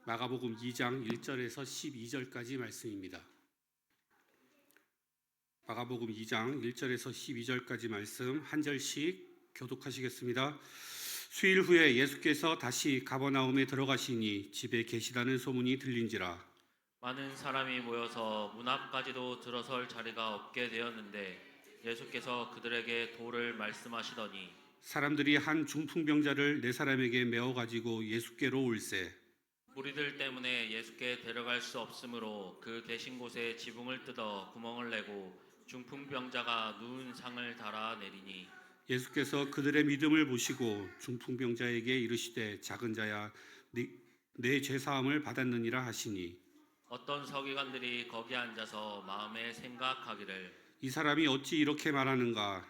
마가복음 2장 1절에서 12절까지 말씀입니다. 마가복음 2장 1절에서 12절까지 말씀 한 절씩 교독하시겠습니다. 수일 후에 예수께서 다시 가버나움에 들어가시니 집에 계시다는 소문이 들린지라 많은 사람이 모여서 문 앞까지도 들어설 자리가 없게 되었는데 예수께서 그들에게 도를 말씀하시더니 사람들이 한 중풍병자를 네 사람에게 메어 가지고 예수께로 올세 무리들 때문에 예수께 데려갈 수 없으므로 그 계신 곳에 지붕을 뜯어 구멍을 내고 중풍병자가 누운 상을 달아 내리니 예수께서 그들의 믿음을 보시고 중풍병자에게 이르시되 작은 자야 내 죄사함을 받았느니라 하시니 어떤 서기관들이 거기 앉아서 마음에 생각하기를 이 사람이 어찌 이렇게 말하는가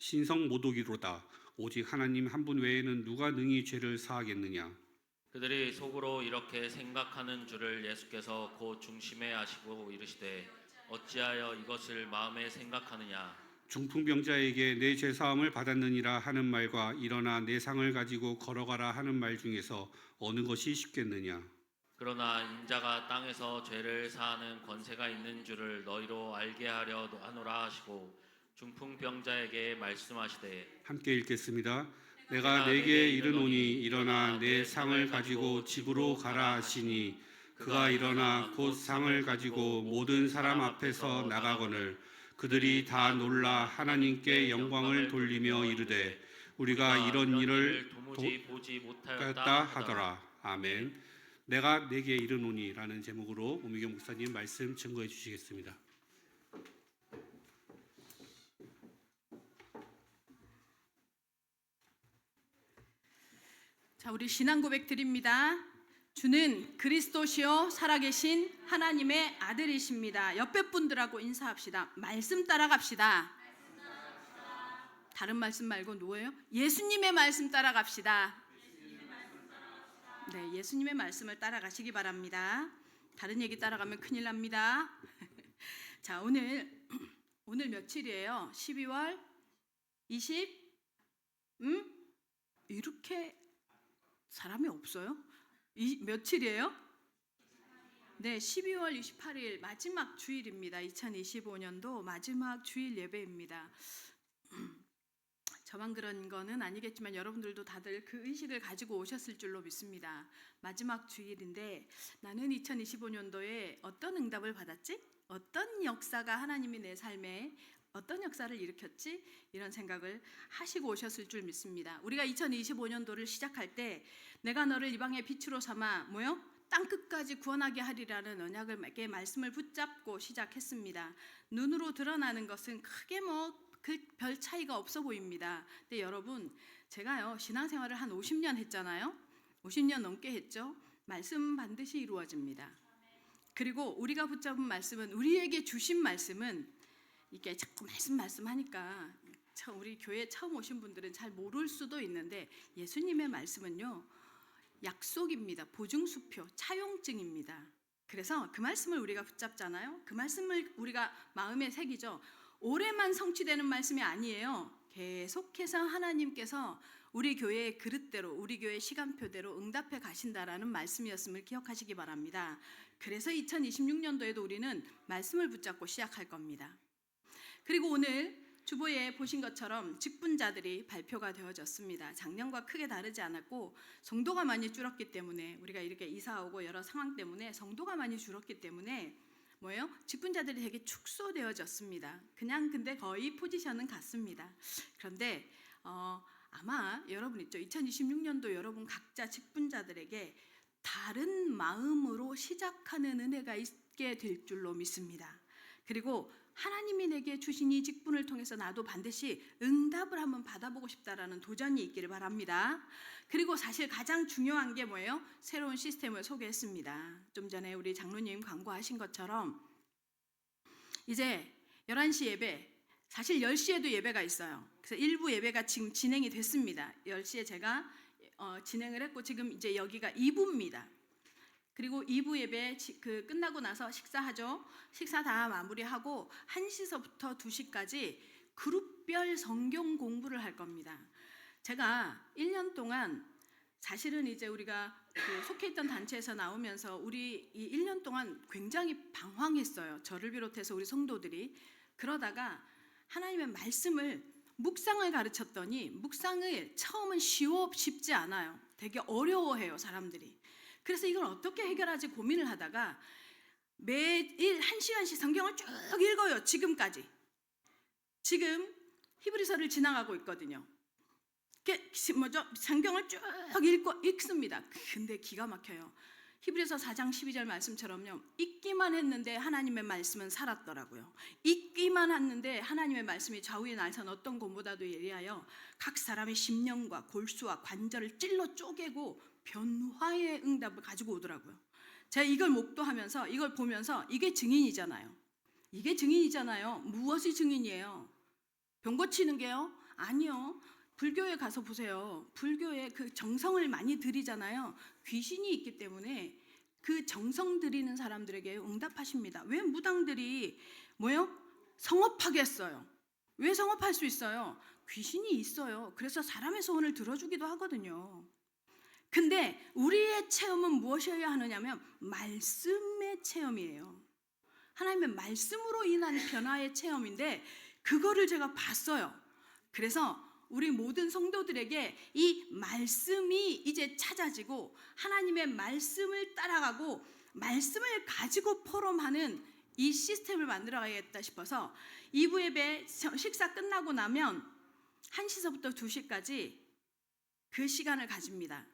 신성모독이로다 오직 하나님 한 분 외에는 누가 능히 죄를 사하겠느냐 그들이 속으로 이렇게 생각하는 줄을 예수께서 곧 중심에 아시고 이르시되 어찌하여 이것을 마음에 생각하느냐 중풍병자에게 내 죄사함을 받았느니라 하는 말과 일어나 내 상을 가지고 걸어가라 하는 말 중에서 어느 것이 쉽겠느냐 그러나 인자가 땅에서 죄를 사하는 권세가 있는 줄을 너희로 알게 하려 하노라 하시고 중풍병자에게 말씀하시되 함께 읽겠습니다. 내가 내게 이르노니 일어나 내 상을 가지고 집으로 가라 하시니 그가 일어나 곧 상을 가지고 모든 사람 앞에서 나가거늘 그들이 다 놀라 하나님께 영광을 돌리며 이르되 우리가 이런 일을 도무지 보지 못하였다 못하였다 하더라. 아멘. 내가 내게 이르노니 라는 제목으로 오미경 목사님 말씀 증거해 주시겠습니다. 자, 우리 신앙 고백 드립니다. 주는 그리스도시요 살아계신 하나님의 아들이십니다. 옆에 분들하고 인사합시다. 말씀 따라갑시다. 다른 말씀 말고 뭐예요? 예수님의 말씀 따라갑시다. 네, 예수님의 말씀을 따라가시기 바랍니다. 다른 얘기 따라가면 큰일 납니다. 자, 오늘 며칠이에요? 12월 20? 이렇게 사람이 없어요? 며칠이에요? 네, 12월 28일 마지막 주일입니다. 2025년도 마지막 주일 예배입니다. 저만 그런 거는 아니겠지만 여러분들도 다들 그 의식을 가지고 오셨을 줄로 믿습니다. 마지막 주일인데 나는 2025년도에 어떤 응답을 받았지? 어떤 역사가 하나님이 내 삶에 어떤 역사를 일으켰지? 이런 생각을 하시고 오셨을 줄 믿습니다. 우리가 2025년도를 시작할 때 내가 너를 이방의 빛으로 삼아 땅끝까지 구원하게 하리라는 언약을 말씀을 붙잡고 시작했습니다. 눈으로 드러나는 것은 크게 그 별 차이가 없어 보입니다. 근데 여러분, 제가요 신앙생활을 한 50년 했잖아요. 50년 넘게 했죠. 말씀 반드시 이루어집니다. 그리고 우리가 붙잡은 말씀은, 우리에게 주신 말씀은 이게 자꾸 말씀하니까 우리 교회 처음 오신 분들은 잘 모를 수도 있는데 예수님의 말씀은요 약속입니다. 보증수표, 차용증입니다. 그래서 그 말씀을 우리가 붙잡잖아요. 그 말씀을 우리가 마음에 새기죠. 올해만 성취되는 말씀이 아니에요. 계속해서 하나님께서 우리 교회의 그릇대로, 우리 교회 시간표대로 응답해 가신다라는 말씀이었음을 기억하시기 바랍니다. 그래서 2026년도에도 우리는 말씀을 붙잡고 시작할 겁니다. 그리고 오늘 주보에 보신 것처럼 직분자들이 발표가 되어졌습니다. 작년과 크게 다르지 않았고 성도가 많이 줄었기 때문에, 우리가 이렇게 이사오고 여러 상황 때문에 성도가 많이 줄었기 때문에 직분자들이 되게 축소되어졌습니다. 근데 거의 포지션은 같습니다. 그런데 아마 여러분 있죠. 2026년도 여러분 각자 직분자들에게 다른 마음으로 시작하는 은혜가 있게 될 줄로 믿습니다. 그리고 하나님이 내게 주신 이 직분을 통해서 나도 반드시 응답을 한번 받아보고 싶다라는 도전이 있기를 바랍니다. 그리고 사실 가장 중요한 게 뭐예요? 새로운 시스템을 소개했습니다. 좀 전에 우리 장로님 광고하신 것처럼 이제 11시 예배, 사실 10시에도 예배가 있어요. 그래서 일부 예배가 지금 진행이 됐습니다. 10시에 제가 진행을 했고 지금 이제 여기가 2부입니다. 그리고 2부 예배 끝나고 나서 식사하죠. 식사 다 마무리하고 1시서부터 2시까지 그룹별 성경 공부를 할 겁니다. 제가 1년 동안 사실은 이제 우리가 그 속해 있던 단체에서 나오면서 우리 이 1년 동안 굉장히 방황했어요. 저를 비롯해서 우리 성도들이. 그러다가 하나님의 말씀을 묵상을 가르쳤더니 묵상을 처음은 쉽지 않아요. 되게 어려워해요, 사람들이. 그래서 이걸 어떻게 해결하지 고민을 하다가 매일 1시간씩 성경을 쭉 읽어요. 지금까지. 지금 히브리서를 지나가고 있거든요. 성경을 쭉 읽습니다. 근데 기가 막혀요. 히브리서 4장 12절 말씀처럼요. 읽기만 했는데 하나님의 말씀은 살았더라고요. 읽기만 했는데 하나님의 말씀이 좌우에 날선 어떤 곰보다도 예리하여 각 사람의 심령과 골수와 관절을 찔러 쪼개고 변화의 응답을 가지고 오더라고요. 제가 이걸 목도하면서 이걸 보면서 이게 증인이잖아요. 이게 증인이잖아요. 무엇이 증인이에요? 병 고치는 게요? 아니요. 불교에 가서 보세요. 불교에 그 정성을 많이 들이잖아요. 귀신이 있기 때문에 그 정성 들이는 사람들에게 응답하십니다. 왜 무당들이 성업하겠어요? 왜 성업할 수 있어요? 귀신이 있어요. 그래서 사람의 소원을 들어주기도 하거든요. 근데 우리의 체험은 무엇이어야 하느냐면 말씀의 체험이에요. 하나님의 말씀으로 인한 변화의 체험인데 그거를 제가 봤어요. 그래서 우리 모든 성도들에게 이 말씀이 이제 찾아지고 하나님의 말씀을 따라가고 말씀을 가지고 포럼하는 이 시스템을 만들어가야겠다 싶어서 2부 예배 식사 끝나고 나면 1시서부터 2시까지 그 시간을 가집니다.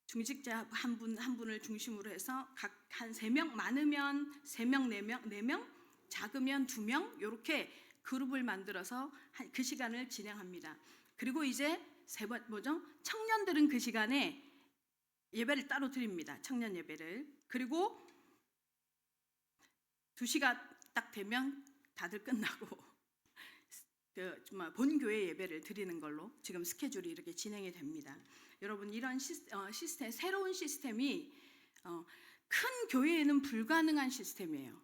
중직자 한 분을 중심으로 해서 각 한 3명, 많으면 3명, 4명, 작으면 2명 이렇게 그룹을 만들어서 그 시간을 진행합니다. 그리고 이제 청년들은 그 시간에 예배를 따로 드립니다. 청년 예배를. 그리고 2시가 딱 되면 다들 끝나고 본교회 예배를 드리는 걸로 지금 스케줄이 이렇게 진행이 됩니다. 여러분 이런 시스템, 새로운 시스템이 큰 교회에는 불가능한 시스템이에요.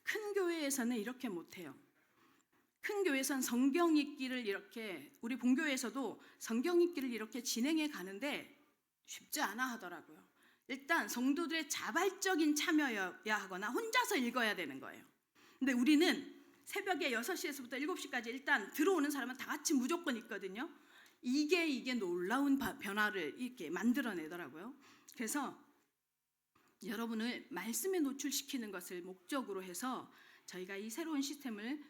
큰 교회에서는 이렇게 못해요. 큰 교회에서는 성경 읽기를 이렇게 우리 본교회에서도 성경 읽기를 이렇게 진행해 가는데 쉽지 않아 하더라고요. 일단 성도들의 자발적인 참여여야 하거나 혼자서 읽어야 되는 거예요. 근데 우리는 새벽에 6시에서부터 7시까지 일단 들어오는 사람은 다 같이 무조건 있거든요. 이게 놀라운 변화를 이렇게 만들어내더라고요. 그래서 여러분을 말씀에 노출시키는 것을 목적으로 해서 저희가 이 새로운 시스템을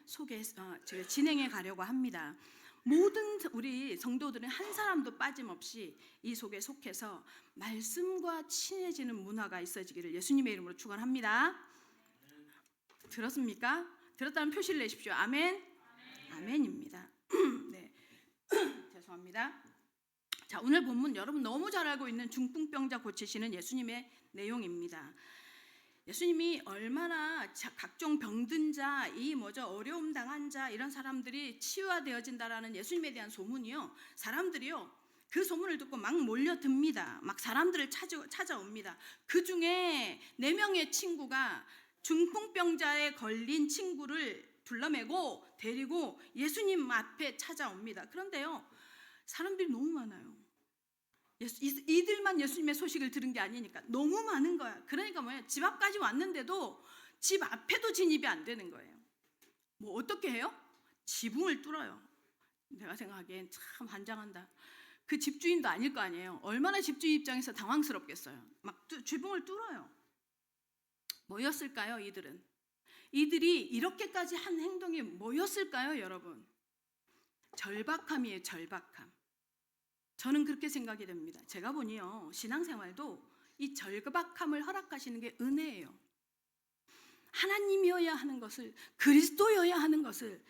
진행해 가려고 합니다. 모든 우리 성도들은 한 사람도 빠짐없이 이 속에 속해서 말씀과 친해지는 문화가 있어지기를 예수님의 이름으로 축원합니다. 들었습니까? 들었다면 표시를 내십시오. 아멘. 아멘입니다. 네. 죄송합니다. 자, 오늘 본문 여러분 너무 잘 알고 있는 중풍병자 고치시는 예수님의 내용입니다. 예수님이 얼마나 각종 병든 자, 어려움 당한 자 이런 사람들이 치유되어진다라는 예수님에 대한 소문이요. 사람들이요. 그 소문을 듣고 막 몰려듭니다. 막 사람들을 찾아옵니다. 그 중에 4명의 친구가 중풍병자에 걸린 친구를 불러매고 데리고 예수님 앞에 찾아옵니다. 그런데요. 사람들이 너무 많아요. 이들만 예수님의 소식을 들은 게 아니니까 너무 많은 거야. 그러니까 뭐예요? 집 앞까지 왔는데도 집 앞에도 진입이 안 되는 거예요. 뭐 어떻게 해요? 지붕을 뚫어요. 내가 생각하기엔 참 환장한다. 그 집주인도 아닐 거 아니에요. 얼마나 집주인 입장에서 당황스럽겠어요. 막 지붕을 뚫어요. 뭐였을까요? 이들이 이렇게까지 한 행동이 뭐였을까요, 여러분? 절박함이에요, 절박함. 저는 그렇게 생각이 됩니다. 제가 보니요, 신앙생활도 이 절박함을 허락하시는 게 은혜예요. 하나님이어야 하는 것을, 그리스도여야 하는 것을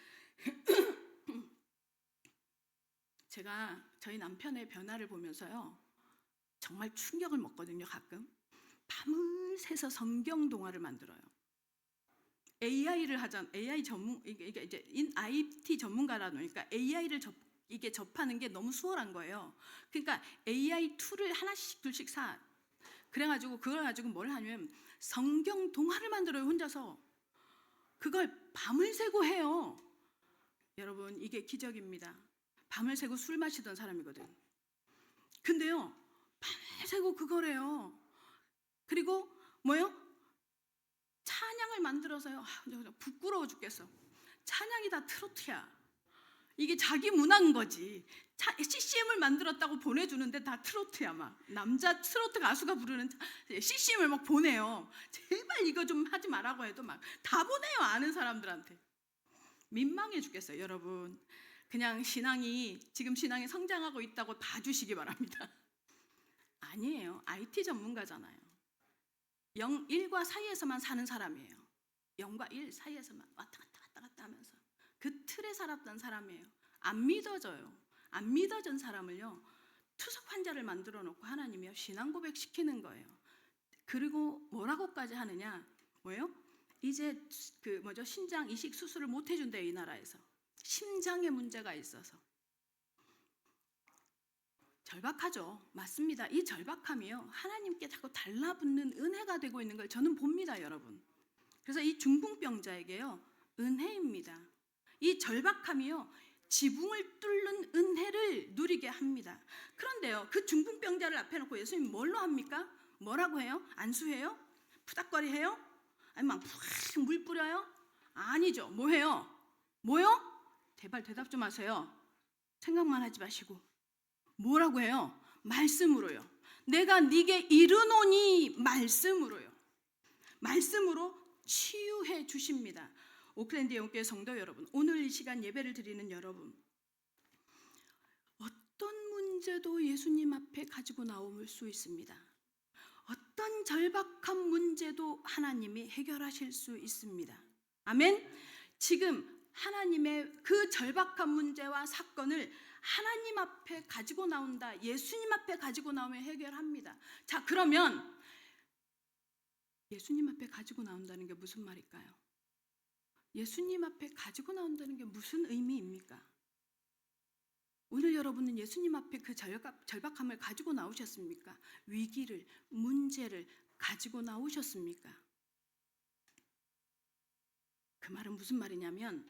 제가 저희 남편의 변화를 보면서요, 정말 충격을 먹거든요. 가끔 밤을 새서 성경 동화를 만들어요. AI IT 전문가라 보니까 AI를 접하는 게 너무 수월한 거예요. 그러니까 AI 툴을 하나씩 둘씩 사. 그래가지고 그걸 가지고 뭘 하냐면 성경 동화를 만들어요. 혼자서. 그걸 밤을 새고 해요. 여러분 이게 기적입니다. 밤을 새고 술 마시던 사람이거든. 근데요, 밤새고 그거래요. 그리고 뭐요? 찬양을 만들어서요. 부끄러워 죽겠어. 찬양이 다 트로트야. 이게 자기 문화인 거지. CCM을 만들었다고 보내주는데 다 트로트야. 막 남자 트로트 가수가 부르는 CCM을 막 보내요. 제발 이거 좀 하지 말라고 해도 막 다 보내요. 아는 사람들한테. 민망해 죽겠어요. 여러분, 그냥 지금 신앙이 성장하고 있다고 봐주시기 바랍니다. 아니에요. IT 전문가잖아요. 0, 1과 사이에서만 사는 사람이에요. 0과 1 사이에서만 왔다 갔다 하면서 그 틀에 살았던 사람이에요. 안 믿어져요. 안 믿어진 사람을요, 투석 환자를 만들어 놓고 하나님이요 신앙 고백 시키는 거예요. 그리고 뭐라고까지 하느냐? 뭐예요? 이제 신장 이식 수술을 못 해준대요. 이 나라에서 심장에 문제가 있어서. 절박하죠. 맞습니다. 이 절박함이요, 하나님께 자꾸 달라붙는 은혜가 되고 있는 걸 저는 봅니다, 여러분. 그래서 이 중풍병자에게요, 은혜입니다. 이 절박함이요, 지붕을 뚫는 은혜를 누리게 합니다. 그런데요, 그 중풍병자를 앞에 놓고 예수님 뭘로 합니까? 뭐라고 해요? 안수해요? 푸닥거리 해요? 아니면 물 뿌려요? 아니죠. 뭐 해요? 뭐요? 제발 대답 좀 하세요. 생각만 하지 마시고. 뭐라고 해요? 말씀으로요. 내가 네게 이르노니 말씀으로요. 말씀으로 치유해 주십니다. 오클랜드 영교회 성도 여러분, 오늘 이 시간 예배를 드리는 여러분, 어떤 문제도 예수님 앞에 가지고 나올 수 있습니다. 어떤 절박한 문제도 하나님이 해결하실 수 있습니다. 아멘. 지금 하나님의 그 절박한 문제와 사건을 하나님 앞에 가지고 나온다, 예수님 앞에 가지고 나오면 해결합니다. 자, 그러면 예수님 앞에 가지고 나온다는 게 무슨 말일까요? 예수님 앞에 가지고 나온다는 게 무슨 의미입니까? 오늘 여러분은 예수님 앞에 그 절박함을 가지고 나오셨습니까? 위기를, 문제를 가지고 나오셨습니까? 그 말은 무슨 말이냐면,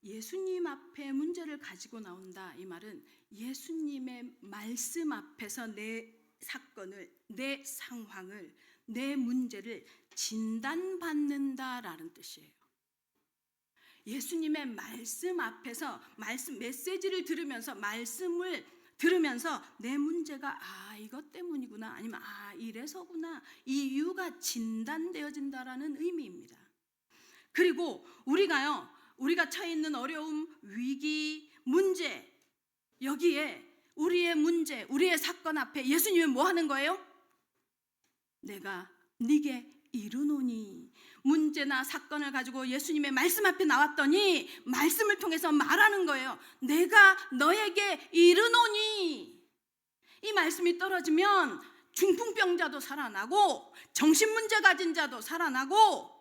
예수님 앞에 문제를 가지고 나온다, 이 말은 예수님의 말씀 앞에서 내 사건을, 내 상황을, 내 문제를 진단받는다라는 뜻이에요. 예수님의 말씀 앞에서 메시지를 들으면서, 말씀을 들으면서 내 문제가 이것 때문이구나, 아니면 이래서구나, 이유가 진단되어진다라는 의미입니다. 그리고 우리가 처해 있는 어려움, 위기, 문제, 여기에 우리의 문제, 우리의 사건 앞에 예수님은 뭐 하는 거예요? 내가 네게 이르노니. 문제나 사건을 가지고 예수님의 말씀 앞에 나왔더니 말씀을 통해서 말하는 거예요. 내가 너에게 이르노니. 이 말씀이 떨어지면 중풍병자도 살아나고 정신문제 가진 자도 살아나고.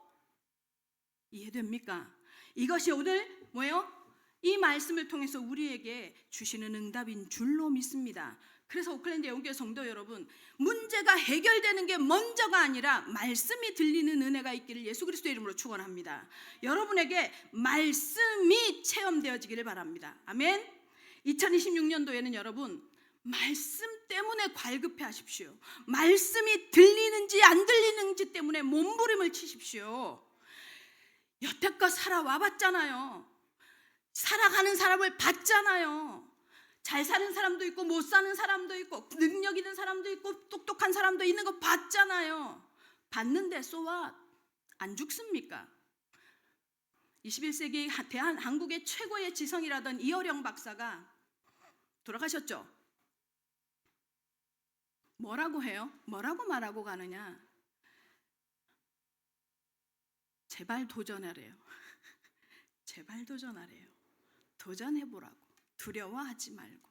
이해됩니까? 이것이 오늘 뭐예요? 이 말씀을 통해서 우리에게 주시는 응답인 줄로 믿습니다. 그래서 오클랜드 영교회 성도 여러분, 문제가 해결되는 게 먼저가 아니라 말씀이 들리는 은혜가 있기를 예수 그리스도의 이름으로 축원합니다. 여러분에게 말씀이 체험되어지기를 바랍니다. 아멘. 2026년도에는 여러분, 말씀 때문에 갈급해 하십시오. 말씀이 들리는지 안 들리는지 때문에 몸부림을 치십시오. 여태껏 살아와 봤잖아요. 살아가는 사람을 봤잖아요. 잘 사는 사람도 있고 못 사는 사람도 있고 능력 있는 사람도 있고 똑똑한 사람도 있는 거 봤잖아요. 봤는데 so what? 안 죽습니까? 21세기 한국의 최고의 지성이라던 이어령 박사가 돌아가셨죠. 뭐라고 해요? 뭐라고 말하고 가느냐? 제발 도전하래요. 제발 도전하래요. 도전해보라고. 두려워하지 말고.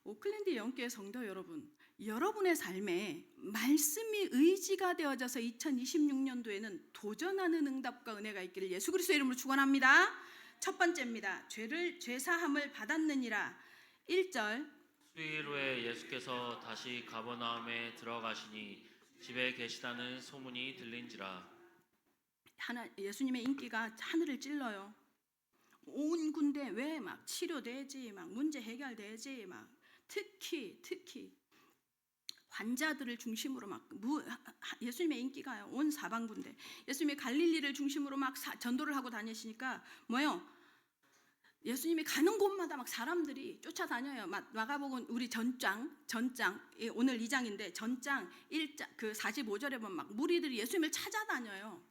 오클랜드 영교회 성도 여러분, 여러분의 삶에 말씀이 의지가 되어져서 2026년도에는 도전하는 응답과 은혜가 있기를 예수 그리스도의 이름으로 축원합니다. 첫 번째입니다. 죄사함을 받았느니라. 1절. 수일 후에 예수께서 다시 가버나움에 들어가시니 집에 계시다는 소문이 들린지라. 예수님의 인기가 하늘을 찔러요. 온 군데 왜 막 치료되지, 막 문제 해결되지, 막 특히 환자들을 중심으로 막 예수님의 인기가 온 사방부인데 예수님이 갈릴리를 중심으로 막 전도를 하고 다니시니까 뭐예요? 예수님이 가는 곳마다 막 사람들이 쫓아다녀요. 마가복음 우리 전장 오늘 2장인데 전장 1장 그 45절에 보면 막 무리들이 예수님을 찾아다녀요.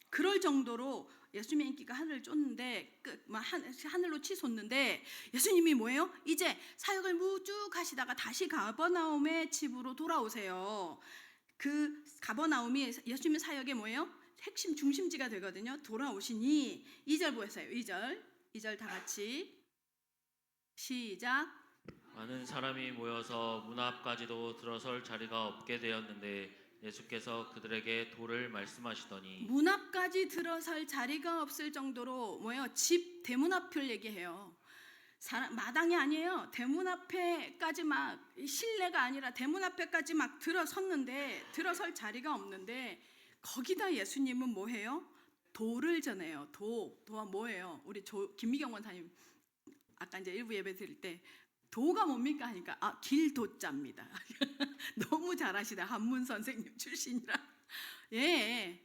그럴 정도로 예수님의 인기가 하늘을 쫓는데 하늘로 치솟는데 예수님이 뭐예요? 이제 사역을 무쭉 하시다가 다시 가버나움의 집으로 돌아오세요. 그 가버나움이 예수님의 사역의 뭐예요? 핵심 중심지가 되거든요. 돌아오시니 2절 보세요. 2절 다 같이 시작. 많은 사람이 모여서 문 앞까지도 들어설 자리가 없게 되었는데 예수께서 그들에게 도를 말씀하시더니 문 앞까지 들어설 자리가 없을 정도로 뭐예요? 집 대문 앞을 얘기해요. 마당이 아니에요. 대문 앞에까지 막 실내가 아니라 대문 앞에까지 막 들어섰는데 들어설 자리가 없는데 거기다 예수님은 뭐해요? 도를 전해요. 도가 뭐예요? 우리 김미경 원사님 아까 이제 일부 예배 드릴 때 도가 뭡니까 하니까 길도자입니다. 너무 잘하시다. 한문 선생님 출신이라. 예.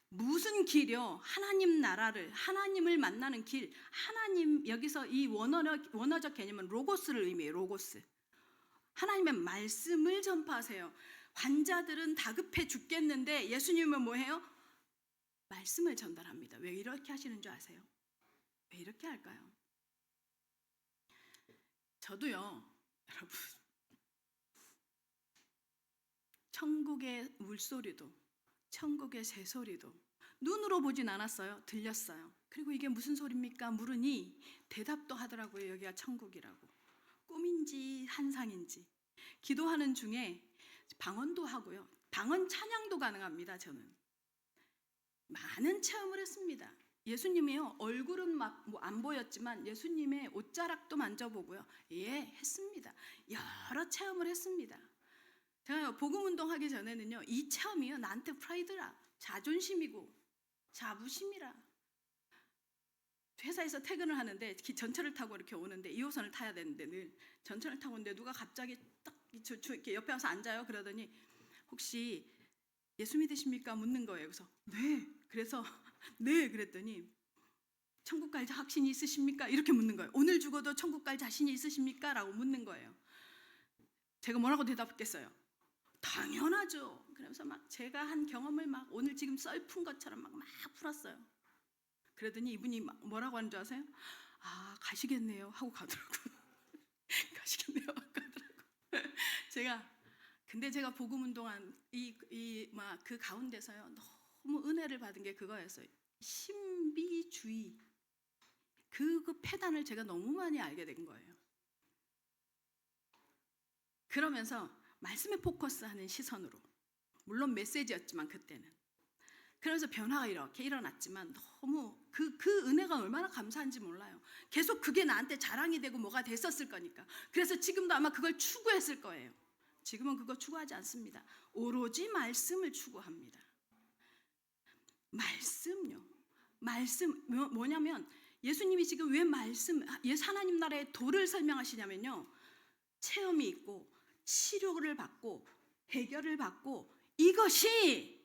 무슨 길이요? 하나님 나라를 하나님을 만나는 길. 하나님 여기서 이 원어적 개념은 로고스를 의미해요. 로고스. 하나님의 말씀을 전파하세요. 환자들은 다급해 죽겠는데 예수님은 뭐해요? 말씀을 전달합니다. 왜 이렇게 하시는 줄 아세요? 왜 이렇게 할까요? 저도요, 여러분, 천국의 물소리도, 천국의 새소리도 눈으로 보진 않았어요. 들렸어요. 그리고 이게 무슨 소리입니까? 물으니 대답도 하더라고요. 여기가 천국이라고. 꿈인지 환상인지. 기도하는 중에 방언도 하고요. 방언 찬양도 가능합니다. 저는 많은 체험을 했습니다. 예수님이요, 얼굴은 막 안 보였지만 예수님의 옷자락도 만져보고요. 예, 했습니다. 여러 체험을 했습니다. 제가 복음운동 하기 전에는요, 이 체험이요, 나한테 프라이드라, 자존심이고 자부심이라. 회사에서 퇴근을 하는데 전철을 타고 이렇게 오는데 2호선을 타야 되는데 늘 전철을 타고 오는데 누가 갑자기 딱 이렇게 옆에 와서 앉아요. 그러더니 혹시 예수 믿으십니까? 묻는 거예요. 그래서 네. 그래서 네 그랬더니 천국 갈 확신이 있으십니까? 이렇게 묻는 거예요. 오늘 죽어도 천국 갈 자신이 있으십니까? 라고 묻는 거예요. 제가 뭐라고 대답했겠어요? 당연하죠. 그러면서 막 제가 한 경험을 막 오늘 지금 썰푼 것처럼 막 풀었어요. 그러더니 이분이 막 뭐라고 하는 줄 아세요? 가시겠네요 하고 가더라고요. 가시겠네요 하고 가더라고요. 근데 제가 복음 운동한 그 가운데서요, 너무 은혜를 받은 게 그거였어요. 신비주의. 그 패단을 제가 너무 많이 알게 된 거예요. 그러면서 말씀에 포커스하는 시선으로, 물론 메시지였지만 그때는. 그러면서 변화가 이렇게 일어났지만 너무 그 은혜가 얼마나 감사한지 몰라요. 계속 그게 나한테 자랑이 되고 뭐가 됐었을 거니까. 그래서 지금도 아마 그걸 추구했을 거예요. 지금은 그거 추구하지 않습니다. 오로지 말씀을 추구합니다. 말씀요. 말씀 뭐냐면 예수님이 지금 왜 하나님 나라의 도를 설명하시냐면요, 체험이 있고 치료를 받고 해결을 받고 이것이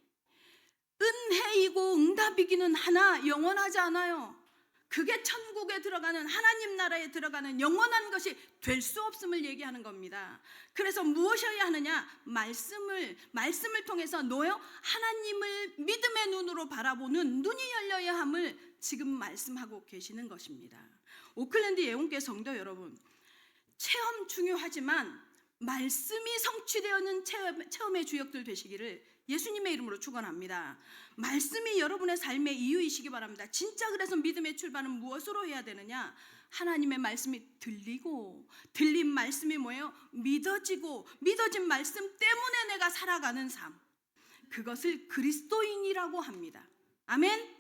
은혜이고 응답이기는 하나 영원하지 않아요. 그게 천국에 들어가는 하나님 나라에 들어가는 영원한 것이 될 수 없음을 얘기하는 겁니다. 그래서 무엇이어야 하느냐? 말씀을 통해서 너요 하나님을 믿음의 눈으로 바라보는 눈이 열려야 함을 지금 말씀하고 계시는 것입니다. 오클랜드 예언교회 성도 여러분, 체험 중요하지만 말씀이 성취되어있는 체험의 주역들 되시기를 예수님의 이름으로 축원합니다. 말씀이 여러분의 삶의 이유이시기 바랍니다. 진짜 그래서 믿음의 출발은 무엇으로 해야 되느냐? 하나님의 말씀이 들리고, 들린 말씀이 뭐예요? 믿어지고, 믿어진 말씀 때문에 내가 살아가는 삶, 그것을 그리스도인이라고 합니다. 아멘.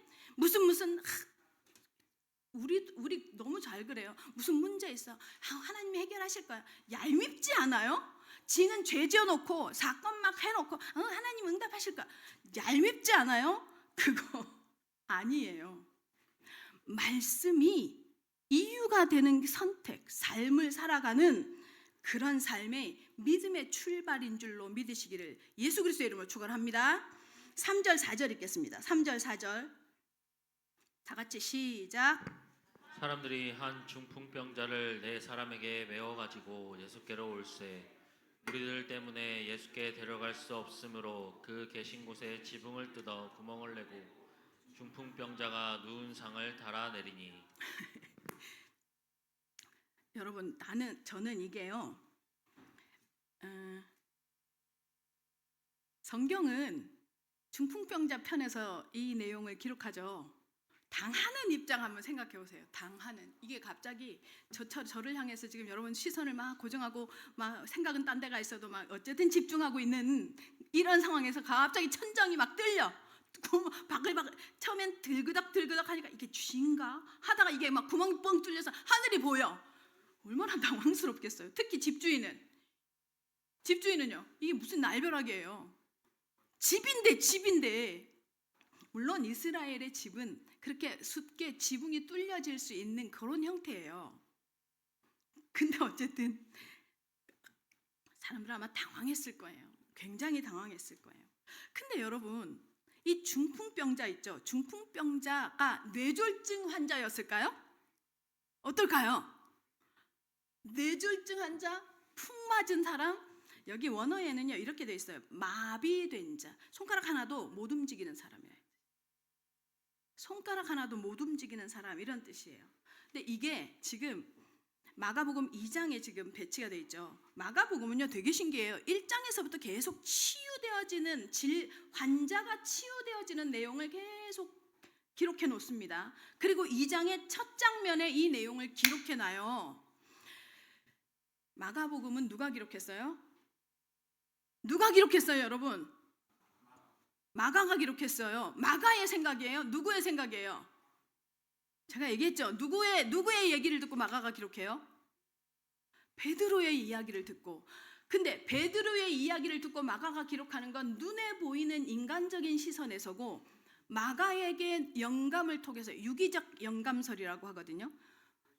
우리 너무 잘 그래요. 무슨 문제 있어, 하나님이 해결하실 거야. 얄밉지 않아요? 지는 죄 지어놓고 사건 막 해놓고 하나님 응답하실 거야. 얄밉지 않아요? 그거 아니에요. 말씀이 이유가 되는 선택, 삶을 살아가는 그런 삶의 믿음의 출발인 줄로 믿으시기를 예수 그리스도의 이름으로 축원합니다. 3절 4절 읽겠습니다. 3절 4절 다 같이 시작. 사람들이 한 중풍병자를 네 사람에게 메어 가지고 예수께로 올세 우리들 때문에 예수께 데려갈 수 없으므로 그 계신 곳에 지붕을 뜯어 구멍을 내고 중풍병자가 누운 상을 달아내리니. 여러분 저는 이게요. 성경은 중풍병자 편에서 이 내용을 기록하죠. 당하는 입장 한번 생각해 보세요. 당하는 이게 갑자기 저를 향해서 지금 여러분 시선을 막 고정하고 막 생각은 딴 데가 있어도 막 어쨌든 집중하고 있는 이런 상황에서 갑자기 천장이 막 뚫려 바글바글 처음엔 들그덕 하니까 이게 쥐인가 하다가 이게 막 구멍이 뻥 뚫려서 하늘이 보여. 얼마나 당황스럽겠어요. 특히 집주인은요 이게 무슨 날벼락이에요. 집인데 물론 이스라엘의 집은 그렇게 쉽게 지붕이 뚫려질 수 있는 그런 형태예요. 근데 어쨌든 사람들 아마 당황했을 거예요. 굉장히 당황했을 거예요. 근데 여러분 이 중풍병자 있죠. 중풍병자가 뇌졸중 환자였을까요? 어떨까요? 뇌졸중 환자, 푹 맞은 사람. 여기 원어에는요 이렇게 돼 있어요. 마비된 자. 손가락 하나도 못 움직이는 사람이에요. 손가락 하나도 못 움직이는 사람 이런 뜻이에요. 근데 이게 지금 마가복음 2장에 지금 배치가 돼 있죠. 마가복음은요 되게 신기해요. 1장에서부터 계속 치유되어지는 환자가 치유되어지는 내용을 계속 기록해 놓습니다. 그리고 2장의 첫 장면에 이 내용을 기록해 놔요. 마가복음은 누가 기록했어요? 누가 기록했어요, 여러분? 마가가 기록했어요. 마가의 생각이에요? 누구의 생각이에요? 제가 얘기했죠. 누구의 얘기를 듣고 마가가 기록해요? 베드로의 이야기를 듣고. 근데 베드로의 이야기를 듣고 마가가 기록하는 건 눈에 보이는 인간적인 시선에서고 마가에게 영감을 통해서 유기적 영감설이라고 하거든요.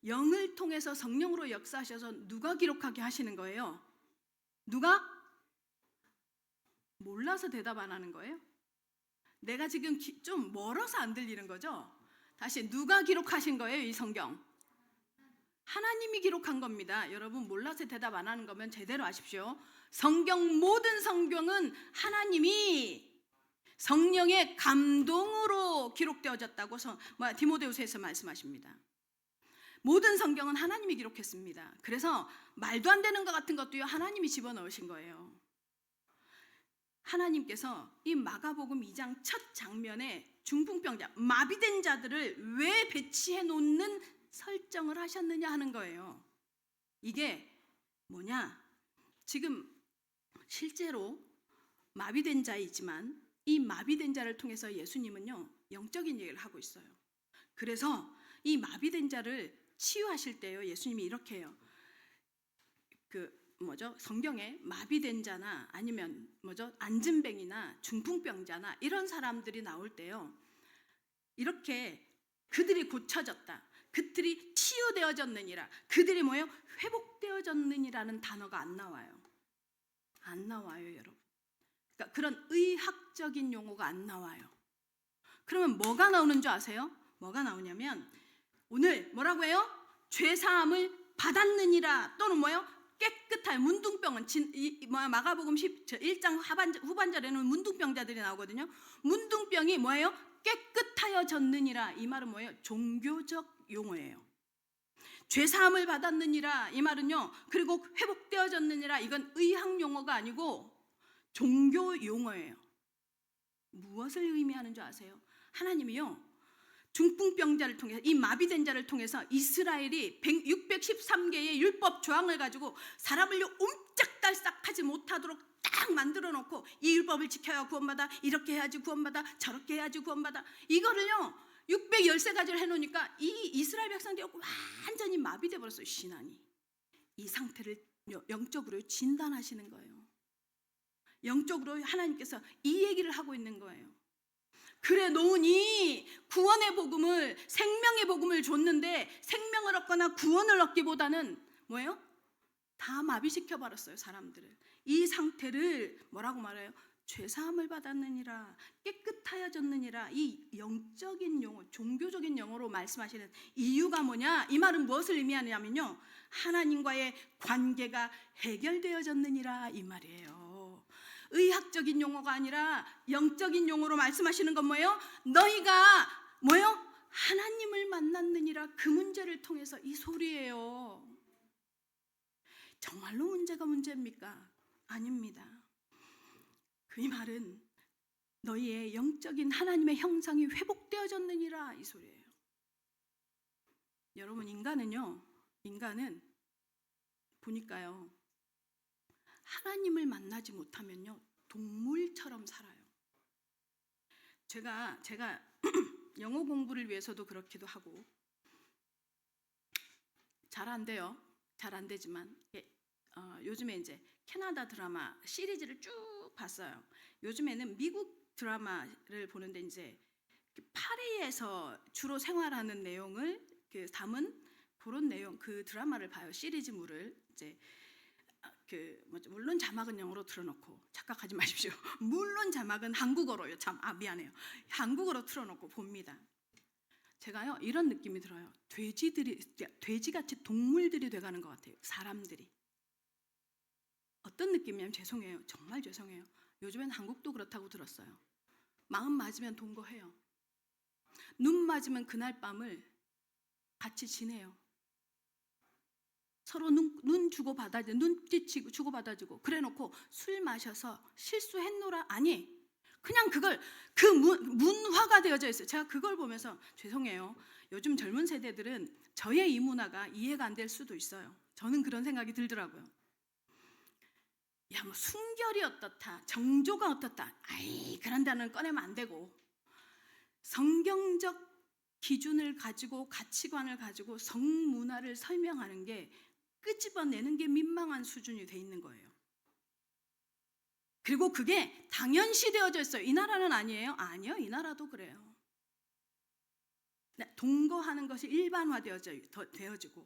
영을 통해서 성령으로 역사하셔서 누가 기록하게 하시는 거예요? 누가? 몰라서 대답 안 하는 거예요? 내가 지금 좀 멀어서 안 들리는 거죠? 다시 누가 기록하신 거예요? 이 성경 하나님이 기록한 겁니다. 여러분 몰라서 대답 안 하는 거면 제대로 아십시오. 모든 성경은 하나님이 성령의 감동으로 기록되어졌다고 디모데후서에서 말씀하십니다. 모든 성경은 하나님이 기록했습니다. 그래서 말도 안 되는 것 같은 것도요 하나님이 집어넣으신 거예요. 하나님께서 이 마가복음 2장 첫 장면에 중풍병자, 마비된 자들을 왜 배치해 놓는 설정을 하셨느냐 하는 거예요. 이게 뭐냐? 지금 실제로 마비된 자이지만 이 마비된 자를 통해서 예수님은요 영적인 얘기를 하고 있어요. 그래서 이 마비된 자를 치유하실 때요 예수님이 이렇게 해요. 성경에 마비된 자나 아니면 안진뱅이나 중풍병자나 이런 사람들이 나올 때요 이렇게 그들이 고쳐졌다, 그들이 치유되어졌느니라, 그들이 회복되어졌느니라는 단어가 안 나와요. 안 나와요, 여러분. 그러니까 그런 의학적인 용어가 안 나와요. 그러면 뭐가 나오는 줄 아세요? 뭐가 나오냐면 오늘 뭐라고 해요? 죄사함을 받았느니라, 또는 깨끗한 문둥병은 마가복음 1장 후반절에는 문둥병자들이 나오거든요. 문둥병이 깨끗하여졌느니라. 이 말은 종교적 용어예요. 죄사함을 받았느니라 이 말은요 그리고 회복되어졌느니라 이건 의학 용어가 아니고 종교 용어예요. 무엇을 의미하는 줄 아세요? 하나님이요 중풍병자를 통해서 이 마비된 자를 통해서 이스라엘이 613개의 율법 조항을 가지고 사람을 옴짝달싹하지 못하도록 딱 만들어 놓고 이 율법을 지켜야 구원받아, 이렇게 해야지 구원받아, 저렇게 해야지 구원받아, 이거를요 613가지를 해놓으니까 이 이스라엘 백성들이 완전히 마비돼 버렸어요. 신앙이. 이 상태를 영적으로 진단하시는 거예요. 영적으로 하나님께서 이 얘기를 하고 있는 거예요. 그래 놓으니 구원의 복음을, 생명의 복음을 줬는데 생명을 얻거나 구원을 얻기보다는 다 마비시켜 버렸어요, 사람들을. 이 상태를 뭐라고 말해요? 죄사함을 받았느니라, 깨끗하여졌느니라. 이 영적인 용어, 종교적인 용어로 말씀하시는 이유가 뭐냐? 이 말은 무엇을 의미하냐면요, 하나님과의 관계가 해결되어졌느니라 이 말이에요. 의학적인 용어가 아니라 영적인 용어로 말씀하시는 건 뭐예요? 너희가 뭐예요? 하나님을 만났느니라. 그 문제를 통해서 이 소리예요. 정말로 문제가 문제입니까? 아닙니다. 그 말은 너희의 영적인 하나님의 형상이 회복되어졌느니라 이 소리예요. 여러분, 인간은 보니까요, 하나님을 만나지 못하면요, 동물처럼 살아요. 제가 영어 공부를 위해서도 그렇기도 하고, 잘 안 돼요. 잘 안 되지만 요즘에 이제 캐나다 드라마 시리즈를 쭉 봤어요. 요즘에는 미국 드라마를 보는데 이제 파리에서 주로 생활하는 내용을 담은 그런 내용, 그 드라마를 봐요. 시리즈물을 이제 물론 자막은 영어로 틀어놓고, 착각하지 마십시오. 물론 자막은 한국어로요. 미안해요. 한국어로 틀어놓고 봅니다. 제가요, 이런 느낌이 들어요. 돼지같이 동물들이 돼가는 것 같아요. 사람들이. 어떤 느낌이냐면, 죄송해요. 정말 죄송해요. 요즘엔 한국도 그렇다고 들었어요. 마음 맞으면 동거해요. 눈 맞으면 그날 밤을 같이 지내요. 서로 눈 주고받아주고, 눈빛 주고받아주고, 그래놓고 술 마셔서 실수했노라? 아니, 그냥 그 문화가 되어져 있어요. 제가 그걸 보면서 죄송해요. 요즘 젊은 세대들은 저의 이 문화가 이해가 안 될 수도 있어요. 저는 그런 생각이 들더라고요. 야, 뭐 순결이 어떻다, 정조가 어떻다, 그런 단어는 꺼내면 안 되고, 성경적 기준을 가지고 가치관을 가지고 성문화를 설명하는 게, 끄집어내는 게 민망한 수준이 돼 있는 거예요. 그리고 그게 당연시 되어져 있어요. 이 나라는 아니에요? 아니요, 이 나라도 그래요. 동거하는 것이 일반화되어지고,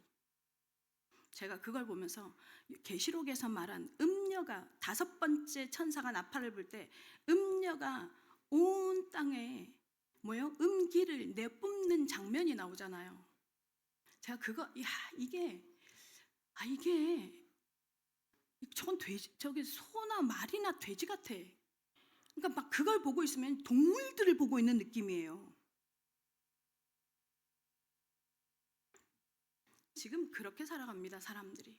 제가 그걸 보면서 계시록에서 말한 음녀가, 5번째 천사가 나팔을 불 때 음녀가 온 땅에 음기를 내뿜는 장면이 나오잖아요. 제가 저건 저기 소나 말이나 돼지 같아. 그러니까 막 그걸 보고 있으면 동물들을 보고 있는 느낌이에요. 지금 그렇게 살아갑니다, 사람들이.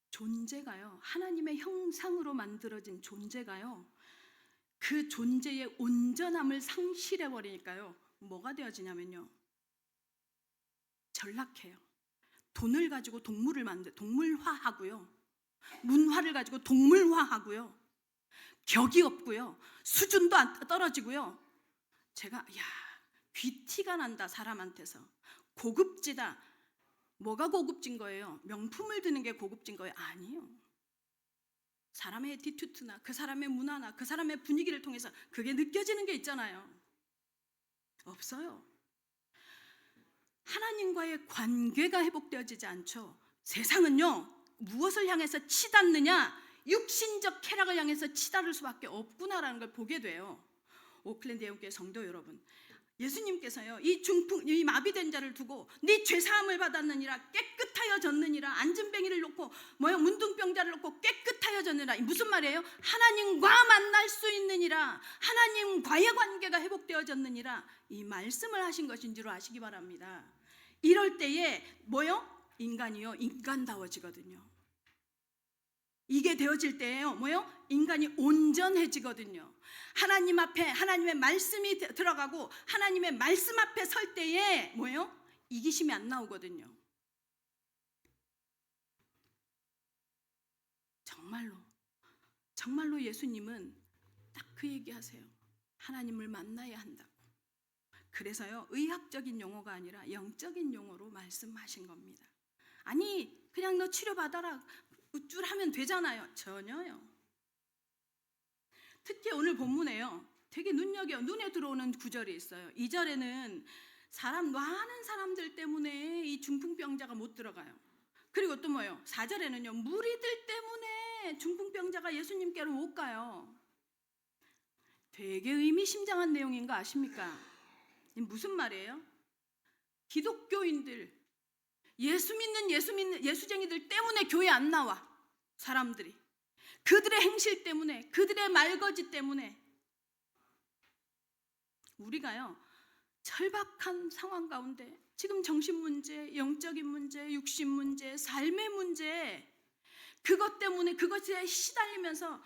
존재가요, 하나님의 형상으로 만들어진 존재가요, 그 존재의 온전함을 상실해버리니까요, 뭐가 되어지냐면요, 전락해요. 돈을 가지고 동물화하고요, 문화를 가지고 동물화하고요, 격이 없고요, 수준도 떨어지고요. 제가 귀티가 난다, 사람한테서. 고급지다. 뭐가 고급진 거예요? 명품을 드는 게 고급진 거예요? 아니요. 사람의 에티튜드나 그 사람의 문화나 그 사람의 분위기를 통해서 그게 느껴지는 게 있잖아요. 없어요. 하나님과의 관계가 회복되어지지 않죠. 세상은요, 무엇을 향해서 치닫느냐? 육신적 쾌락을 향해서 치닫을 수밖에 없구나라는 걸 보게 돼요. 오클랜드 예언교회 성도 여러분, 예수님께서요, 이 마비된 자를 두고 네 죄사함을 받았느니라, 깨끗하여졌느니라, 안진뱅이를 놓고 문둥병자를 놓고 깨끗하여졌느니라. 무슨 말이에요? 하나님과 만날 수 있느니라, 하나님과의 관계가 회복되어졌느니라, 이 말씀을 하신 것인 줄 아시기 바랍니다. 이럴 때에 인간이요, 인간다워지거든요. 이게 되어질 때에요, 인간이 온전해지거든요. 하나님 앞에 하나님의 말씀이 들어가고 하나님의 말씀 앞에 설 때에 이기심이 안 나오거든요. 정말로 예수님은 딱 그 얘기하세요. 하나님을 만나야 한다고. 그래서요, 의학적인 용어가 아니라 영적인 용어로 말씀하신 겁니다. 아니, 그냥 너 치료받아라, 우쭐하면 되잖아요. 전혀요. 특히 오늘 본문에요, 되게 눈에 들어오는 구절이 있어요. 2절에는 많은 사람들 때문에 이 중풍병자가 못 들어가요. 그리고 또 뭐예요? 4절에는요. 무리들 때문에 중풍병자가 예수님께로 못 가요. 되게 의미심장한 내용인 거 아십니까? 이 무슨 말이에요? 기독교인들, 예수 믿는 예수쟁이들 때문에 교회 안 나와. 사람들이. 그들의 행실 때문에, 그들의 말거지 때문에 우리가요. 절박한 상황 가운데 지금 정신 문제, 영적인 문제, 육신 문제, 삶의 문제, 그것 때문에 그것에 시달리면서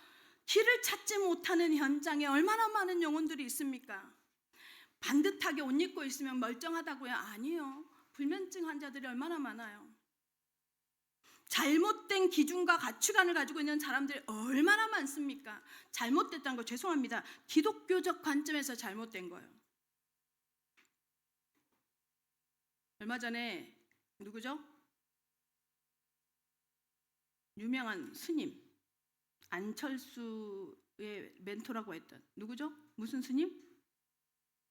길을 찾지 못하는 현장에 얼마나 많은 영혼들이 있습니까? 반듯하게 옷 입고 있으면 멀쩡하다고요? 아니요. 불면증 환자들이 얼마나 많아요. 잘못된 기준과 가치관을 가지고 있는 사람들이 얼마나 많습니까? 잘못됐다는 거 죄송합니다. 기독교적 관점에서 잘못된 거예요. 얼마 전에 누구죠? 유명한 스님, 안철수의 멘토라고 했던 누구죠? 무슨 스님?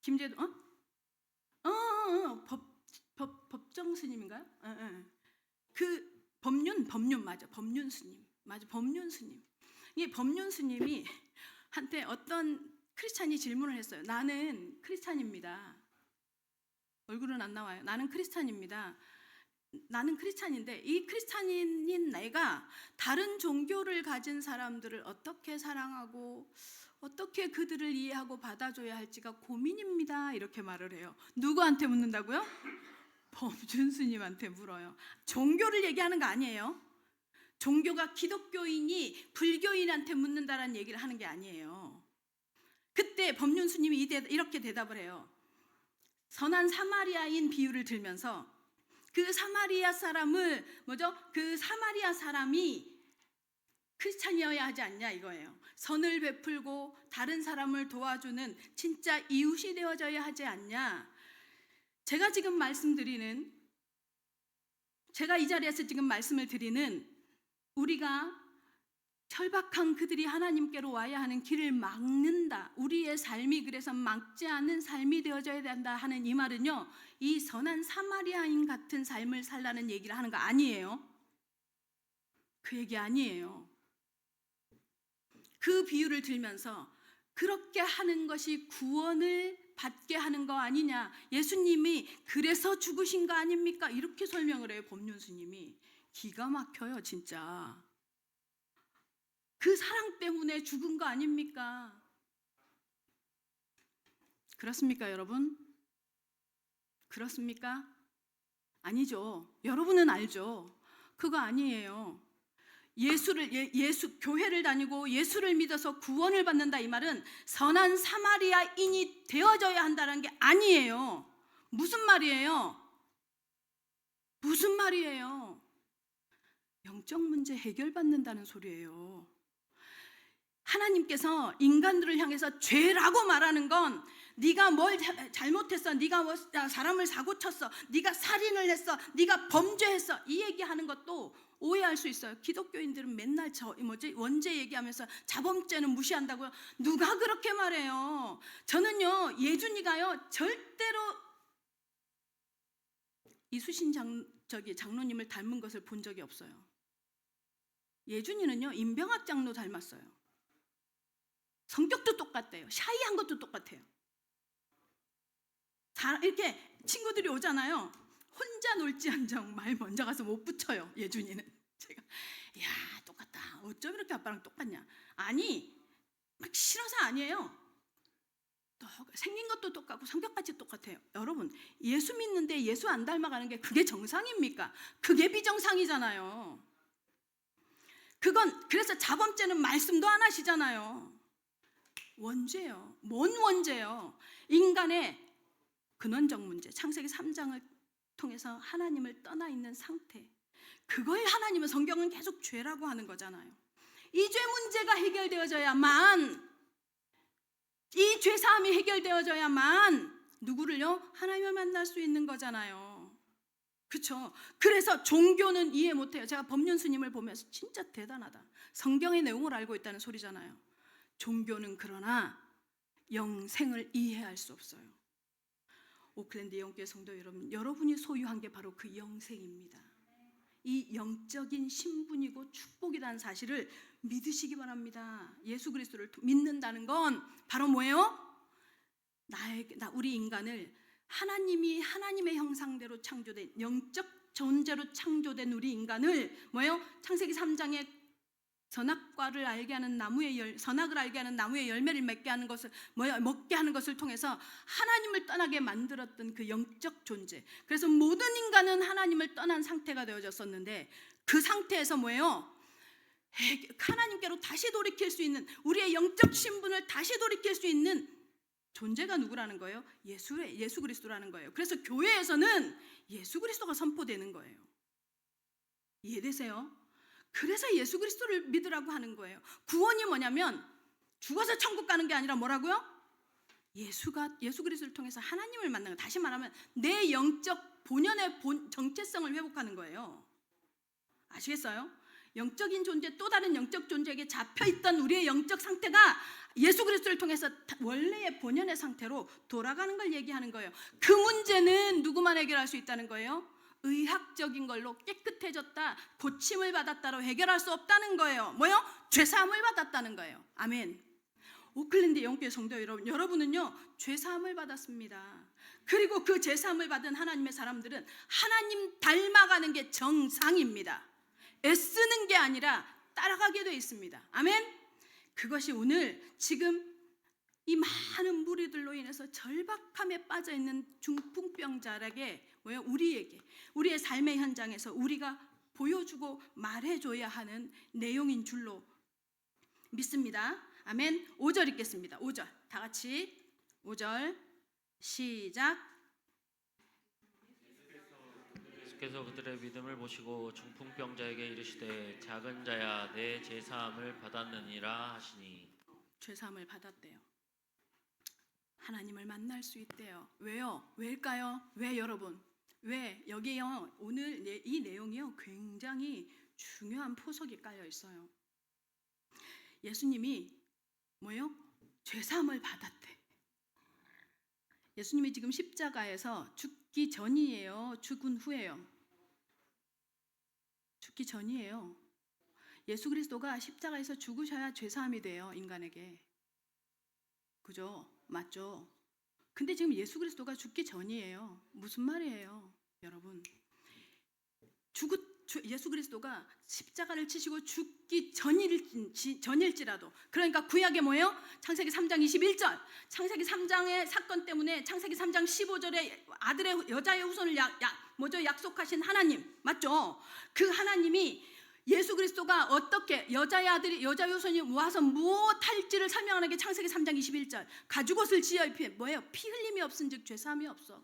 김제도 법정 스님인가요? 그 법륜 맞아. 법륜 스님. 맞아. 법륜 스님. 이 법륜 스님이 한테 어떤 크리스찬이 질문을 했어요. 나는 크리스찬입니다. 얼굴은 안 나와요. 나는 크리스찬입니다. 나는 크리스찬인데 이 크리스찬인 내가 다른 종교를 가진 사람들을 어떻게 사랑하고 어떻게 그들을 이해하고 받아줘야 할지가 고민입니다. 이렇게 말을 해요. 누구한테 묻는다고요? 법륜 스님한테 물어요. 종교를 얘기하는 거 아니에요. 종교가 기독교인이 불교인한테 묻는다라는 얘기를 하는 게 아니에요. 그때 법륜 스님이 이렇게 대답을 해요. 선한 사마리아인 비유를 들면서 그 사마리아 사람을 그 사마리아 사람이 크리스찬이어야 하지 않냐 이거예요. 선을 베풀고 다른 사람을 도와주는 진짜 이웃이 되어져야 하지 않냐. 제가 이 자리에서 지금 말씀을 드리는 우리가 절박한 그들이 하나님께로 와야 하는 길을 막는다. 우리의 삶이 그래서 막지 않는 삶이 되어져야 된다 하는 이 말은요. 이 선한 사마리아인 같은 삶을 살라는 얘기를 하는 거 아니에요. 그 얘기 아니에요. 그 비유를 들면서 그렇게 하는 것이 구원을 받게 하는 거 아니냐. 예수님이 그래서 죽으신 거 아닙니까? 이렇게 설명을 해요. 법륜 스님이. 기가 막혀요 진짜. 그 사랑 때문에 죽은 거 아닙니까? 그렇습니까 여러분? 그렇습니까? 아니죠. 여러분은 알죠. 그거 아니에요. 교회를 다니고 예수를 믿어서 구원을 받는다 이 말은 선한 사마리아인이 되어져야 한다는 게 아니에요. 무슨 말이에요? 무슨 말이에요? 영적 문제 해결받는다는 소리예요. 하나님께서 인간들을 향해서 죄라고 말하는 건 네가 뭘 잘못했어, 네가 뭐 사람을 사고쳤어, 네가 살인을 했어, 네가 범죄했어 이 얘기하는 것도 오해할 수 있어요. 기독교인들은 맨날 원죄 얘기하면서 자범죄는 무시한다고요. 누가 그렇게 말해요? 저는요 예준이가요 절대로 이수신 장로님을 닮은 것을 본 적이 없어요. 예준이는요 임병학 장로 닮았어요. 성격도 똑같대요. 샤이한 것도 똑같아요. 이렇게 친구들이 오잖아요. 혼자 놀지언정 말 먼저 가서 못 붙여요. 예준이는. 제가 야 똑같다. 어쩜 이렇게 아빠랑 똑같냐. 아니 막 싫어서 아니에요. 생긴 것도 똑같고 성격까지 똑같아요. 여러분 예수 믿는데 예수 안 닮아가는 게 그게 정상입니까? 그게 비정상이잖아요. 그래서 자범죄는 말씀도 안 하시잖아요. 원죄요. 뭔 원죄요? 인간의 근원적 문제, 창세기 3장을 통해서 하나님을 떠나 있는 상태. 그걸 하나님은 성경은 계속 죄라고 하는 거잖아요. 이 죄 문제가 해결되어져야만, 이 죄사함이 해결되어져야만 누구를요? 하나님을 만날 수 있는 거잖아요. 그렇죠? 그래서 종교는 이해 못해요. 제가 법륜 스님을 보면서 진짜 대단하다. 성경의 내용을 알고 있다는 소리잖아요. 종교는 그러나 영생을 이해할 수 없어요. 오클랜드 영교회 성도 여러분, 여러분이 소유한 게 바로 그 영생입니다. 이 영적인 신분이고 축복이라는 사실을 믿으시기 바랍니다. 예수 그리스도를 믿는다는 건 바로 뭐예요? 우리 인간을 하나님이 하나님의 형상대로 창조된 영적 존재로 창조된 우리 인간을 뭐예요? 창세기 3장에 선악과를 알게 하는 선악을 알게 하는 나무의 열매를 맺게 하는 것을 먹게 하는 것을 통해서 하나님을 떠나게 만들었던 그 영적 존재. 그래서 모든 인간은 하나님을 떠난 상태가 되어졌었는데 그 상태에서 뭐예요? 하나님께로 다시 돌이킬 수 있는 우리의 영적 신분을 다시 돌이킬 수 있는 존재가 누구라는 거예요? 예수 그리스도라는 거예요. 그래서 교회에서는 예수 그리스도가 선포되는 거예요. 이해되세요? 그래서 예수 그리스도를 믿으라고 하는 거예요. 구원이 뭐냐면 죽어서 천국 가는 게 아니라 뭐라고요? 예수 그리스도를 통해서 하나님을 만나는 거예요. 다시 말하면 내 영적 본연의 정체성을 회복하는 거예요. 아시겠어요? 영적인 존재, 또 다른 영적 존재에게 잡혀있던 우리의 영적 상태가 예수 그리스도를 통해서 원래의 본연의 상태로 돌아가는 걸 얘기하는 거예요. 그 문제는 누구만 해결할 수 있다는 거예요? 의학적인 걸로 깨끗해졌다, 고침을 받았다로 해결할 수 없다는 거예요. 뭐요? 죄사함을 받았다는 거예요. 아멘. 오클랜드 영교회 성도 여러분은요 죄사함을 받았습니다. 그리고 그 죄사함을 받은 하나님의 사람들은 하나님 닮아가는 게 정상입니다. 애쓰는 게 아니라 따라가게 되어 있습니다. 아멘. 그것이 오늘 지금 이 많은 무리들로 인해서 절박함에 빠져 있는 중풍병자에게 우리에게 우리의 삶의 현장에서 우리가 보여주고 말해줘야 하는 내용인 줄로 믿습니다. 아멘. 5절 읽겠습니다. 5절 다 같이 5절 시작. 예수께서 그들의 믿음을 보시고 중풍병자에게 이르시되 작은 자야 내 죄사함을 받았느니라 하시니. 죄사함을 받았대요. 하나님을 만날 수 있대요. 왜요? 왜일까요? 왜 여러분? 왜? 여기요 오늘 이 내용이요 굉장히 중요한 포석이 깔려 있어요. 예수님이 뭐예요? 죄사함을 받았대. 예수님이 지금 십자가에서 죽기 전이에요? 죽은 후예요? 죽기 전이에요. 예수 그리스도가 십자가에서 죽으셔야 죄사함이 돼요, 인간에게. 그죠? 맞죠? 근데 지금 예수 그리스도가 죽기 전이에요. 무슨 말이에요, 여러분? 예수 그리스도가 십자가를 치시고 죽기 전일지라도, 그러니까 구약에 뭐예요? 창세기 3장 21절, 창세기 3장의 사건 때문에 창세기 3장 15절에 여자의 후손을 약속하신 하나님, 맞죠? 그 하나님이 예수 그리스도가 어떻게 여자의 후손이 와서 무엇할지를 설명하는 게 창세기 3장 21절. 가죽옷을 지어 입히 피 흘림이 없은즉 죄사함이 없어.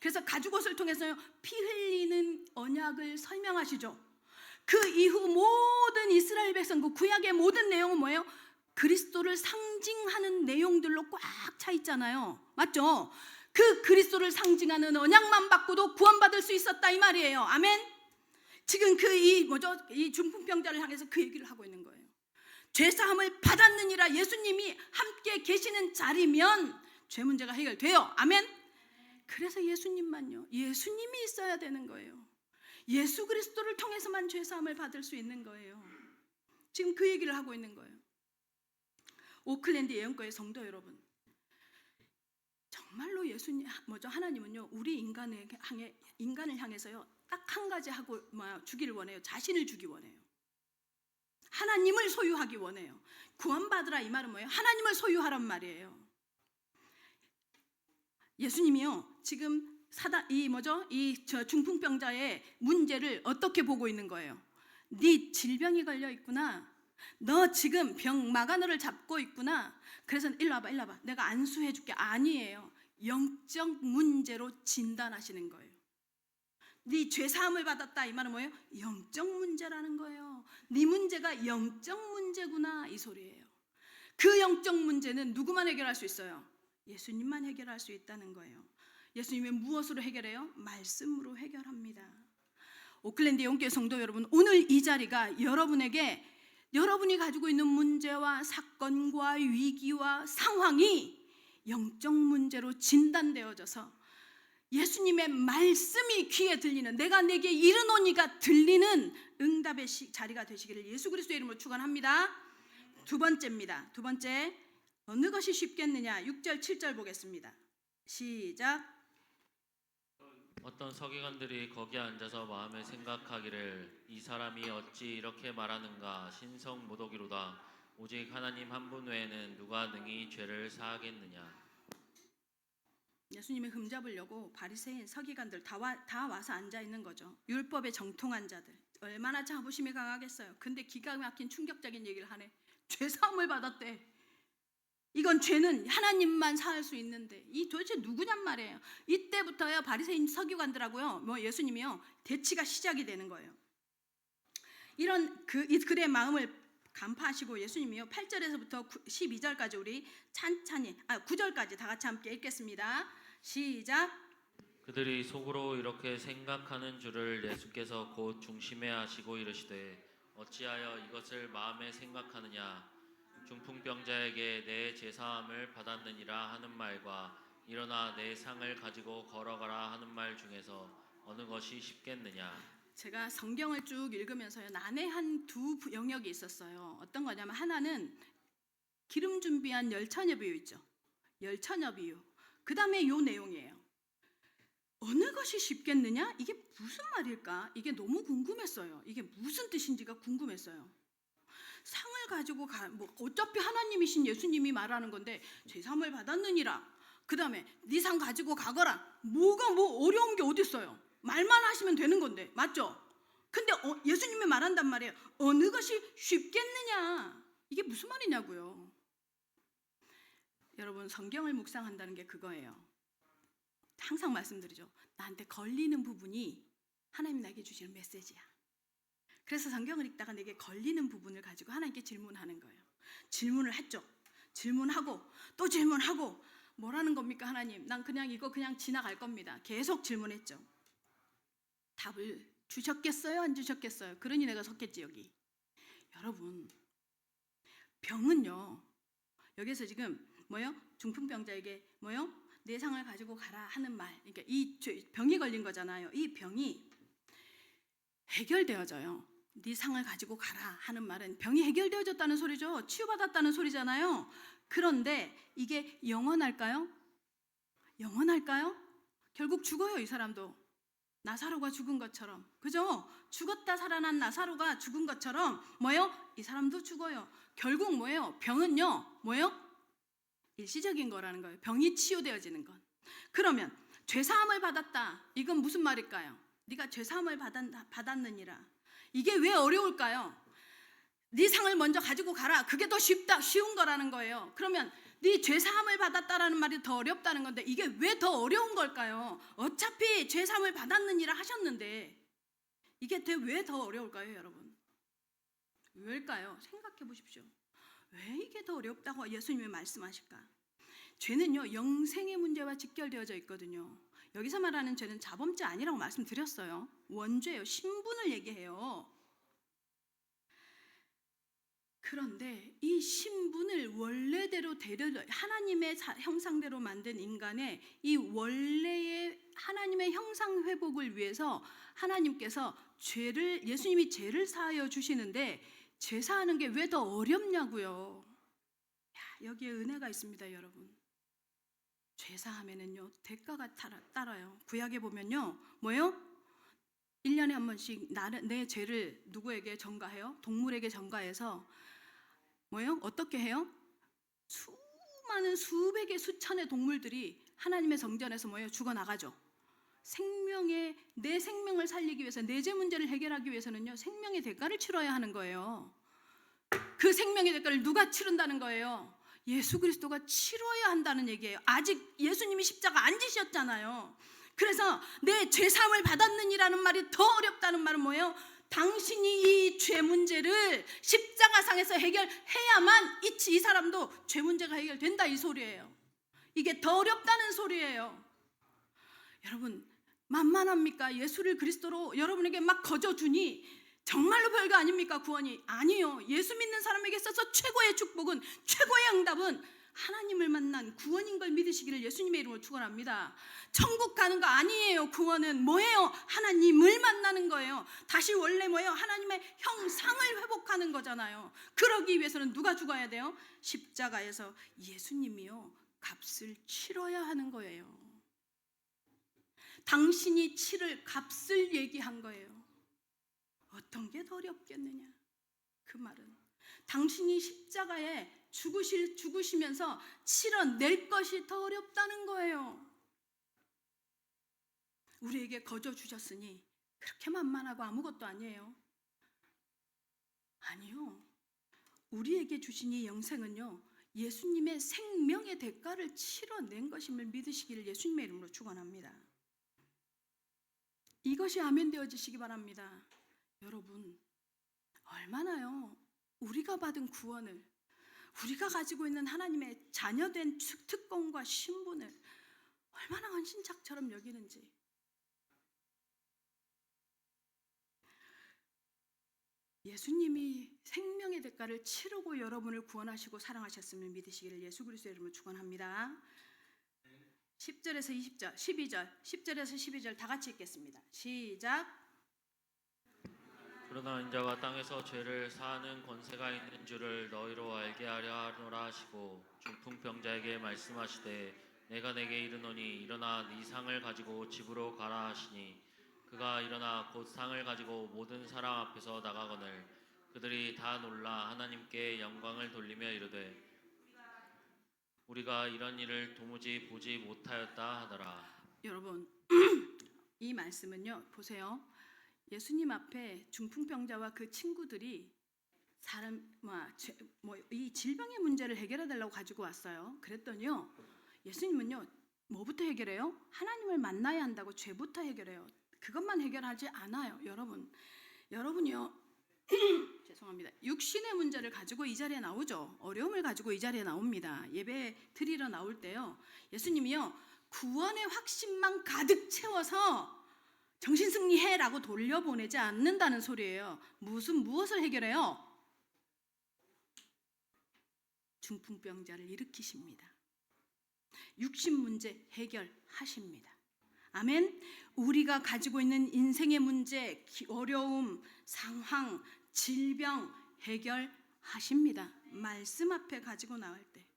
그래서 가죽옷을 통해서 피 흘리는 언약을 설명하시죠. 그 이후 모든 이스라엘 백성, 그 구약의 모든 내용은 뭐예요? 그리스도를 상징하는 내용들로 꽉 차 있잖아요. 맞죠? 그 그리스도를 상징하는 언약만 받고도 구원받을 수 있었다 이 말이에요. 아멘. 지금 이 중풍병자를 향해서 그 얘기를 하고 있는 거예요. 죄사함을 받았느니라. 예수님이 함께 계시는 자리면 죄 문제가 해결돼요. 아멘. 그래서 예수님이 있어야 되는 거예요. 예수 그리스도를 통해서만 죄사함을 받을 수 있는 거예요. 지금 그 얘기를 하고 있는 거예요. 오클랜드 예언교회 성도 여러분, 정말로 하나님은요 우리 인간을 향해서요 딱 한 가지 하고 주기를 원해요. 자신을 주기 원해요. 하나님을 소유하기 원해요. 구원받으라 이 말은 뭐예요? 하나님을 소유하란 말이에요. 예수님이요 지금 이 중풍병자의 문제를 어떻게 보고 있는 거예요? 네 질병이 걸려 있구나. 너 지금 마가 너를 잡고 있구나. 그래서 일로 와봐. 내가 안수해 줄게. 아니에요. 영적 문제로 진단하시는 거예요. 네 죄사함을 받았다 이 말은 뭐예요? 영적 문제라는 거예요. 네 문제가 영적 문제구나 이 소리예요. 그 영적 문제는 누구만 해결할 수 있어요? 예수님만 해결할 수 있다는 거예요. 예수님이 무엇으로 해결해요? 말씀으로 해결합니다. 오클랜드 영교회 성도 여러분, 오늘 이 자리가 여러분에게 여러분이 가지고 있는 문제와 사건과 위기와 상황이 영적 문제로 진단되어져서 예수님의 말씀이 귀에 들리는, 내가 내게 이르노니가 들리는 응답의 자리가 되시기를 예수 그리스도의 이름으로 축원합니다. 두 번째입니다. 두 번째, 어느 것이 쉽겠느냐. 6절 7절 보겠습니다. 시작. 어떤 서기관들이 거기에 앉아서 마음에 생각하기를 이 사람이 어찌 이렇게 말하는가. 신성모독이로다. 오직 하나님 한 분 외에는 누가 능히 죄를 사하겠느냐. 예수님이 흠잡으려고 바리새인 서기관들 다 와서 앉아 있는 거죠. 율법에 정통한 자들. 얼마나 자부심이 강하겠어요. 근데 기가 막힌 충격적인 얘기를 하네. 죄 사함을 받았대. 이건 죄는 하나님만 사할 수 있는데 이 도대체 누구냔 말이에요. 이때부터요 바리새인 서기관들하고요 예수님이요 대치가 시작이 되는 거예요. 이런 그의 마음을 간파하시고 예수님이요 8절에서부터 12절까지 우리 찬찬히 9절까지 다 같이 함께 읽겠습니다. 시작. 그들이 속으로 이렇게 생각하는 줄을 예수께서 곧 중심에 하시고 이르시되 어찌하여 이것을 마음에 생각하느냐. 중풍병자에게 내 제사함을 받았느니라 하는 말과 일어나 내 상을 가지고 걸어가라 하는 말 중에서 어느 것이 쉽겠느냐. 제가 성경을 쭉 읽으면서요 난해한 두 영역이 있었어요. 어떤 거냐면 하나는 기름 준비한 열처녀 비유 있죠. 열처녀 비유. 그 다음에 요 내용이에요. 어느 것이 쉽겠느냐? 이게 무슨 말일까? 이게 너무 궁금했어요. 이게 무슨 뜻인지가 궁금했어요. 상을 가지고 어차피 하나님이신 예수님이 말하는 건데 제사함을 받았느니라. 그 다음에 네 상 가지고 가거라. 뭐가 어려운 게 어디 있어요? 말만 하시면 되는 건데 맞죠? 근데 예수님이 말한단 말이에요. 어느 것이 쉽겠느냐? 이게 무슨 말이냐고요. 여러분 성경을 묵상한다는 게 그거예요. 항상 말씀드리죠. 나한테 걸리는 부분이 하나님이 나에게 주시는 메시지야. 그래서 성경을 읽다가 내게 걸리는 부분을 가지고 하나님께 질문하는 거예요. 질문을 했죠. 질문하고 또 질문하고 뭐라는 겁니까 하나님? 난 그냥 이거 그냥 지나갈 겁니다. 계속 질문했죠. 답을 주셨겠어요? 안 주셨겠어요? 그러니 내가 섰겠지 여기. 여러분 병은요. 여기서 지금 뭐요? 중풍병자에게 뭐요? 내 상을 가지고 가라 하는 말. 그러니까 이 병이 걸린 거잖아요. 이 병이 해결되어져요. 네 상을 가지고 가라 하는 말은 병이 해결되어졌다는 소리죠. 치유받았다는 소리잖아요. 그런데 이게 영원할까요? 영원할까요? 결국 죽어요. 이 사람도. 나사로가 죽은 것처럼. 그죠? 죽었다 살아난 나사로가 죽은 것처럼 뭐예요? 이 사람도 죽어요. 결국 뭐예요? 병은요. 뭐예요? 일시적인 거라는 거예요. 병이 치유되어지는 건. 그러면 죄사함을 받았다. 이건 무슨 말일까요? 네가 죄사함을 받았느니라. 이게 왜 어려울까요? 네 상을 먼저 가지고 가라. 그게 더 쉬운 거라는 거예요. 그러면 네 죄사함을 받았다라는 말이 더 어렵다는 건데 이게 왜 더 어려운 걸까요? 어차피 죄사함을 받았느니라 하셨는데 이게 왜 더 어려울까요, 여러분? 왜일까요? 생각해 보십시오. 왜 이게 더 어렵다고 예수님이 말씀하실까? 죄는요 영생의 문제와 직결되어져 있거든요. 여기서 말하는 죄는 자범죄 아니라고 말씀드렸어요. 원죄예요. 신분을 얘기해요. 그런데 이 신분을 원래대로 하나님의 형상대로 만든 인간의 이 원래의 하나님의 형상 회복을 위해서 하나님께서 예수님이 죄를 사하여 주시는데 죄 사하는 게 왜 더 어렵냐고요. 여기에 은혜가 있습니다, 여러분. 죄 사하면은요 대가가 따라요. 구약에 보면요 뭐요? 1년에 한 번씩 내 죄를 누구에게 전가해요? 동물에게 전가해서 뭐요? 어떻게 해요? 수많은 수백의 수천의 동물들이 하나님의 성전에서 뭐예요? 죽어나가죠. 내 생명을 살리기 위해서 내 죄 문제를 해결하기 위해서는요 생명의 대가를 치러야 하는 거예요. 그 생명의 대가를 누가 치른다는 거예요? 예수 그리스도가 치러야 한다는 얘기예요. 아직 예수님이 십자가 안 지셨잖아요. 그래서 내 죄사함을 받았느니라는 말이 더 어렵다는 말은 뭐예요? 당신이 이 죄 문제를 십자가상에서 해결해야만 이 사람도 죄 문제가 해결된다 이 소리예요. 이게 더 어렵다는 소리예요. 여러분 만만합니까? 예수를 그리스도로 여러분에게 막 거저주니 정말로 별거 아닙니까? 구원이 아니요. 예수 믿는 사람에게 있어서 최고의 축복은 최고의 응답은 하나님을 만난 구원인 걸 믿으시기를 예수님의 이름으로 축원합니다. 천국 가는 거 아니에요. 구원은 뭐예요? 하나님을 만나는 거예요. 다시 원래 뭐예요? 하나님의 형상을 회복하는 거잖아요. 그러기 위해서는 누가 죽어야 돼요? 십자가에서 예수님이요 값을 치러야 하는 거예요. 당신이 치를 값을 얘기한 거예요. 어떤 게 더 어렵겠느냐? 그 말은 당신이 십자가에 죽으시면서 치러낼 것이 더 어렵다는 거예요. 우리에게 거저 주셨으니 그렇게 만만하고 아무것도 아니에요. 아니요. 우리에게 주신 이 영생은요 예수님의 생명의 대가를 치러낸 것임을 믿으시기를 예수님의 이름으로 축원합니다. 이것이 아멘 되어지시기 바랍니다. 여러분 얼마나요 우리가 받은 구원을, 우리가 가지고 있는 하나님의 자녀된 특권과 신분을 얼마나 헌신짝처럼 여기는지. 예수님이 생명의 대가를 치르고 여러분을 구원하시고 사랑하셨음을 믿으시기를 예수 그리스도의 이름으로 축원합니다. 10절에서 20절, 12절, 10절에서 12절 다 같이 읽겠습니다. 시작. 그러나 인자가 땅에서 죄를 사하는 권세가 있는 줄을 너희로 알게 하려 하노라 하시고 중풍병자에게 말씀하시되 내가 내게 이르노니 일어나 네 상을 가지고 집으로 가라 하시니 그가 일어나 곧 상을 가지고 모든 사람 앞에서 나가거늘 그들이 다 놀라 하나님께 영광을 돌리며 이르되 우리가 이런 일을 도무지 보지 못하였다 하더라. 여러분 이 말씀은요 보세요. 예수님 앞에 중풍병자와 그 친구들이 이 질병의 문제를 해결해 달라고 가지고 왔어요. 그랬더니요 예수님은요 뭐부터 해결해요? 하나님을 만나야 한다고 죄부터 해결해요. 그것만 해결하지 않아요. 여러분이요 죄송합니다. 육신의 문제를 가지고 이 자리에 나오죠. 어려움을 가지고 이 자리에 나옵니다. 예배 드리러 나올 때요 예수님이요 구원의 확신만 가득 채워서 정신승리해라고 돌려보내지 않는다는 소리예요. 무엇을 해결해요? 중풍병자를 일으키십니다. 육신 문제 해결하십니다. 아멘. 우리가 가지고 있는 인생의 문제, 어려움, 상황, 질병 해결하십니다. 말씀 앞에 가지고 나올 때.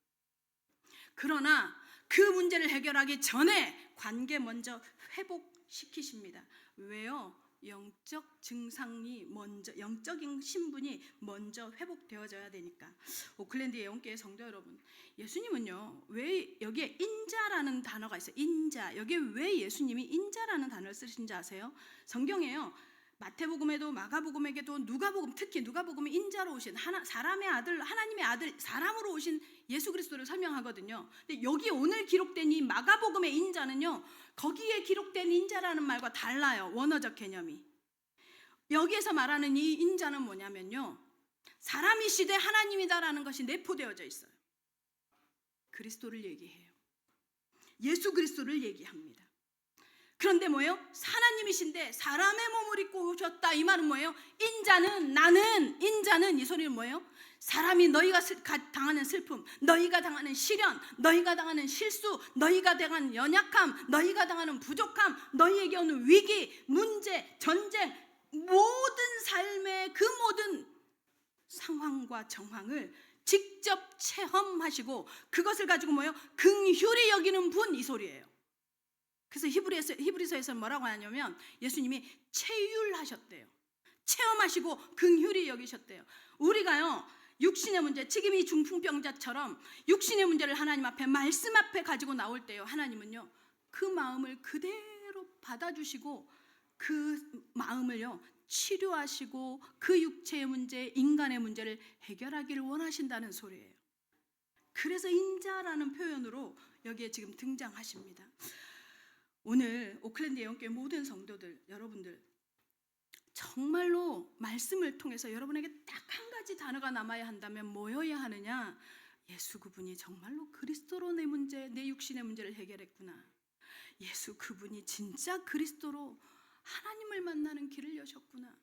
그러나 그 문제를 해결하기 전에 관계 먼저 회복시키십니다. 왜요? 영적 증상이 먼저, 영적인 신분이 먼저 회복되어져야 되니까. 오클랜드 예언교회 성도 여러분, 예수님은요 왜 여기에 인자라는 단어가 있어요? 인자. 여기에 왜 예수님이 인자라는 단어를 쓰신지 아세요? 성경에요 마태복음에도 마가복음에게도 누가복음, 특히 누가복음은 인자로 오신 사람의 아들, 하나님의 아들, 사람으로 오신 예수 그리스도를 설명하거든요. 근데 여기 오늘 기록된 이 마가복음의 인자는요 거기에 기록된 인자라는 말과 달라요. 원어적 개념이. 여기에서 말하는 이 인자는 뭐냐면요 사람이시되 하나님이다라는 것이 내포되어져 있어요. 그리스도를 얘기해요. 예수 그리스도를 얘기합니다. 그런데 뭐예요? 하나님이신데 사람의 몸을 입고 오셨다. 이 말은 뭐예요? 인자는 이 소리는 뭐예요? 사람이 너희가 당하는 슬픔, 너희가 당하는 시련, 너희가 당하는 실수, 너희가 당하는 연약함, 너희가 당하는 부족함, 너희에게 오는 위기, 문제, 전쟁, 모든 삶의 그 모든 상황과 정황을 직접 체험하시고 그것을 가지고 뭐예요? 긍휼히 여기는 분, 이 소리예요. 그래서 히브리서에서 뭐라고 하냐면 예수님이 체휼하셨대요. 체험하시고 긍휼히 여기셨대요. 우리가요 육신의 문제, 지금 이 중풍병자처럼 육신의 문제를 하나님 앞에 말씀 앞에 가지고 나올 때요 하나님은요 그 마음을 그대로 받아주시고 그 마음을요 치료하시고 그 육체의 문제, 인간의 문제를 해결하기를 원하신다는 소리예요. 그래서 인자라는 표현으로 여기에 지금 등장하십니다. 오늘 오클랜드 예언교회 모든 성도들, 여러분들 정말로 말씀을 통해서 여러분에게 딱 한 가지 단어가 남아야 한다면 뭐여야 하느냐? 예수 그분이 정말로 그리스도로 내 문제, 내 육신의 문제를 해결했구나. 예수 그분이 진짜 그리스도로 하나님을 만나는 길을 여셨구나.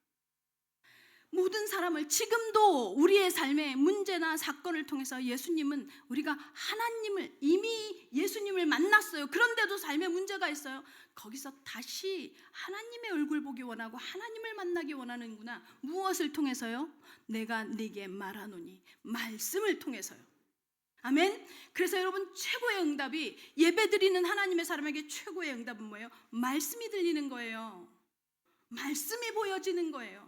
모든 사람을 지금도 우리의 삶의 문제나 사건을 통해서 예수님은 우리가 하나님을 이미 예수님을 만났어요. 그런데도 삶에 문제가 있어요. 거기서 다시 하나님의 얼굴 보기 원하고 하나님을 만나기 원하는구나. 무엇을 통해서요? 내가 네게 말하노니 말씀을 통해서요. 아멘. 그래서 여러분 최고의 응답이 예배드리는 하나님의 사람에게 최고의 응답은 뭐예요? 말씀이 들리는 거예요. 말씀이 보여지는 거예요.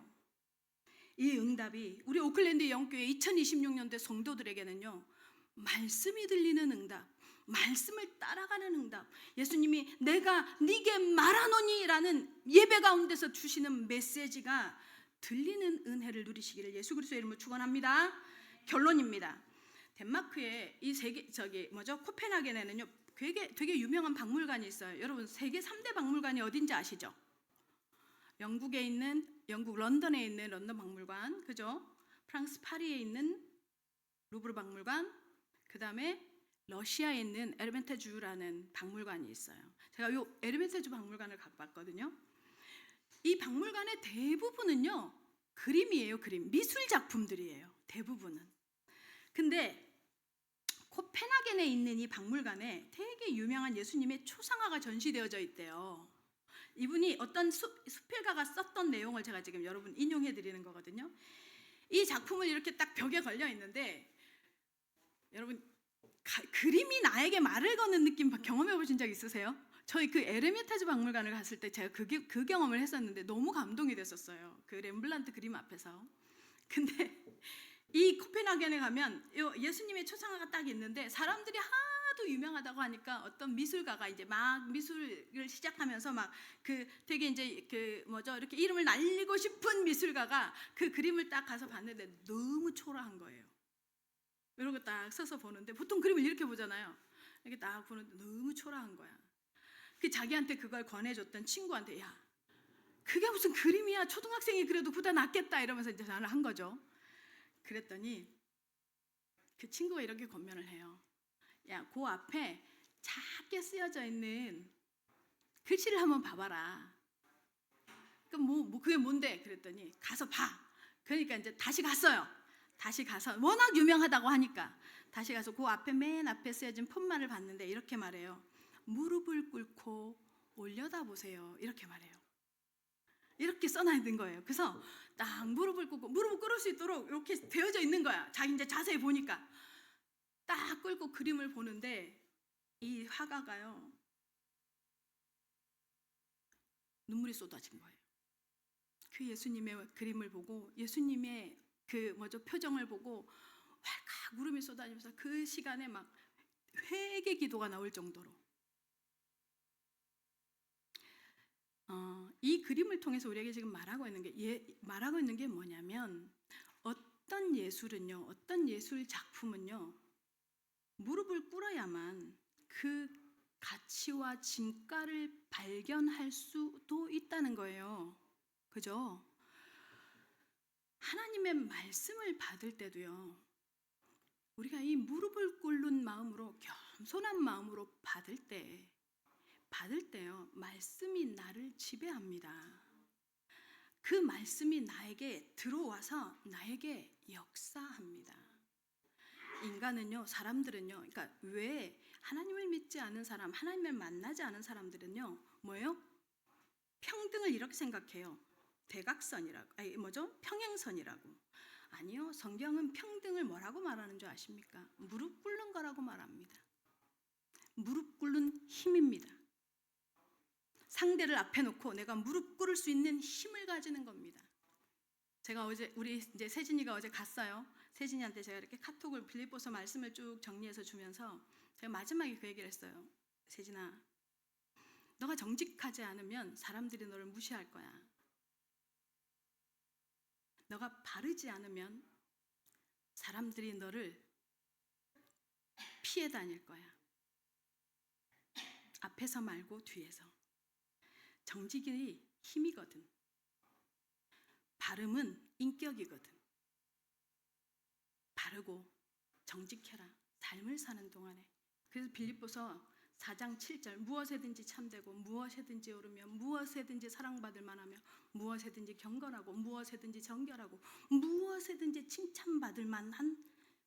이 응답이 우리 오클랜드 영교회 2026년도의 성도들에게는요, 말씀이 들리는 응답, 말씀을 따라가는 응답, 예수님이 내가 네게 말하노니라는 예배 가운데서 주시는 메시지가 들리는 은혜를 누리시기를 예수 그리스도의 이름으로 축원합니다. 결론입니다. 덴마크에 이 세계 코펜하겐에는요 되게 유명한 박물관이 있어요. 여러분 세계 3대 박물관이 어딘지 아시죠? 영국 런던에 있는 런던 박물관, 그죠? 프랑스 파리에 있는 루브르 박물관, 그 다음에 러시아에 있는 에르미타주라는 박물관이 있어요. 제가 이 에르미타주 박물관을 가봤거든요. 이 박물관의 대부분은요 그림이에요. 그림, 미술 작품들이에요. 대부분은. 근데 코펜하겐에 있는 이 박물관에 되게 유명한 예수님의 초상화가 전시되어져 있대요. 이분이 어떤 수필가가 썼던 내용을 제가 지금 여러분 인용해 드리는 거거든요. 이 작품을 이렇게 딱 벽에 걸려 있는데 여러분 그림이 나에게 말을 거는 느낌 경험해 보신 적 있으세요? 저희 그 에르미타주 박물관을 갔을 때 제가 그 경험을 했었는데 너무 감동이 됐었어요. 그 렘블란트 그림 앞에서. 근데 이 코펜하겐에 가면 예수님의 초상화가 딱 있는데 사람들이 하도 유명하다고 하니까 어떤 미술가가 이제 막 미술을 시작하면서 막 그 되게 이제 이렇게 이름을 날리고 싶은 미술가가 그 그림을 딱 가서 봤는데 너무 초라한 거예요. 이러고 딱 서서 보는데 보통 그림을 이렇게 보잖아요. 이렇게 딱 보는데 너무 초라한 거야. 그 자기한테 그걸 권해줬던 친구한테 야 그게 무슨 그림이야, 초등학생이 그래도 보다 낫겠다 이러면서 이제 전화를 한 거죠. 그랬더니 그 친구가 이렇게 권면을 해요. 야, 그 앞에 작게 쓰여져 있는 글씨를 한번 봐봐라. 그럼 그게 뭔데? 그랬더니 가서 봐. 그러니까 이제 다시 갔어요. 다시 가서 워낙 유명하다고 하니까 다시 가서 그 앞에 맨 앞에 쓰여진 폰만을 봤는데 이렇게 말해요. 무릎을 꿇고 올려다 보세요. 이렇게 말해요. 이렇게 써놔 있는 거예요. 그래서 딱 무릎을 꿇을 수 있도록 이렇게 되어져 있는 거야. 자기 이제 자세히 보니까 딱 꿇고 그림을 보는데 이 화가가요 눈물이 쏟아진 거예요. 그 예수님의 그림을 보고 예수님의 표정을 보고 활칵 울음이 쏟아지면서 그 시간에 막 회개 기도가 나올 정도로 이 그림을 통해서 우리에게 지금 말하고 있는 게 뭐냐면 어떤 예술은요, 어떤 예술 작품은요 무릎을 꿇어야만 그 가치와 진가를 발견할 수도 있다는 거예요. 그죠? 하나님의 말씀을 받을 때도요 우리가 이 무릎을 꿇는 마음으로 겸손한 마음으로 받을 때요 말씀이 나를 지배합니다. 그 말씀이 나에게 들어와서 나에게 역사합니다. 인간은요, 사람들은요, 그러니까 왜 하나님을 믿지 않은 사람, 하나님을 만나지 않은 사람들은요, 뭐예요? 평등을 이렇게 생각해요. 대각선이라고, 평행선이라고. 아니요, 성경은 평등을 뭐라고 말하는 줄 아십니까? 무릎 꿇는 거라고 말합니다. 무릎 꿇는 힘입니다. 상대를 앞에 놓고 내가 무릎 꿇을 수 있는 힘을 가지는 겁니다. 제가 어제 우리 이제 세진이가 어제 갔어요. 세진이한테 제가 이렇게 카톡을 빌립보서 말씀을 쭉 정리해서 주면서 제가 마지막에 그 얘기를 했어요. 세진아, 너가 정직하지 않으면 사람들이 너를 무시할 거야. 너가 바르지 않으면 사람들이 너를 피해 다닐 거야. 앞에서 말고 뒤에서. 정직이 힘이거든. 바름은 인격이거든. 바르고 정직해라. 삶을 사는 동안에. 그래서 빌립보서 4장 7절 무엇에든지 참되고 무엇에든지 오르며 무엇에든지 사랑받을 만하며 무엇에든지 경건하고 무엇에든지 정결하고 무엇에든지 칭찬받을 만한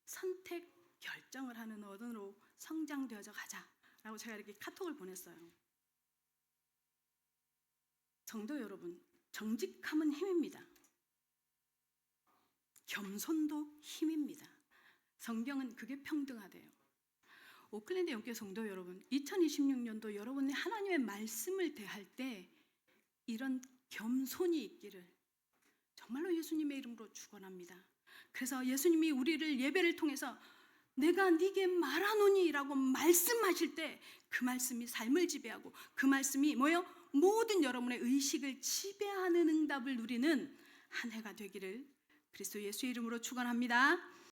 선택 결정을 하는 어른으로 성장되어져 가자라고 제가 이렇게 카톡을 보냈어요. 성도 여러분, 정직함은 힘입니다. 겸손도 힘입니다. 성경은 그게 평등하대요. 오클랜드 영교 성도 여러분, 2026년도 여러분이 하나님의 말씀을 대할 때 이런 겸손이 있기를 정말로 예수님의 이름으로 축원합니다. 그래서 예수님이 우리를 예배를 통해서 내가 네게 말하노니 라고 말씀하실 때 그 말씀이 삶을 지배하고 그 말씀이 뭐예요? 모든 여러분의 의식을 지배하는 응답을 누리는 한 해가 되기를 그리스도 예수의 이름으로 축원합니다.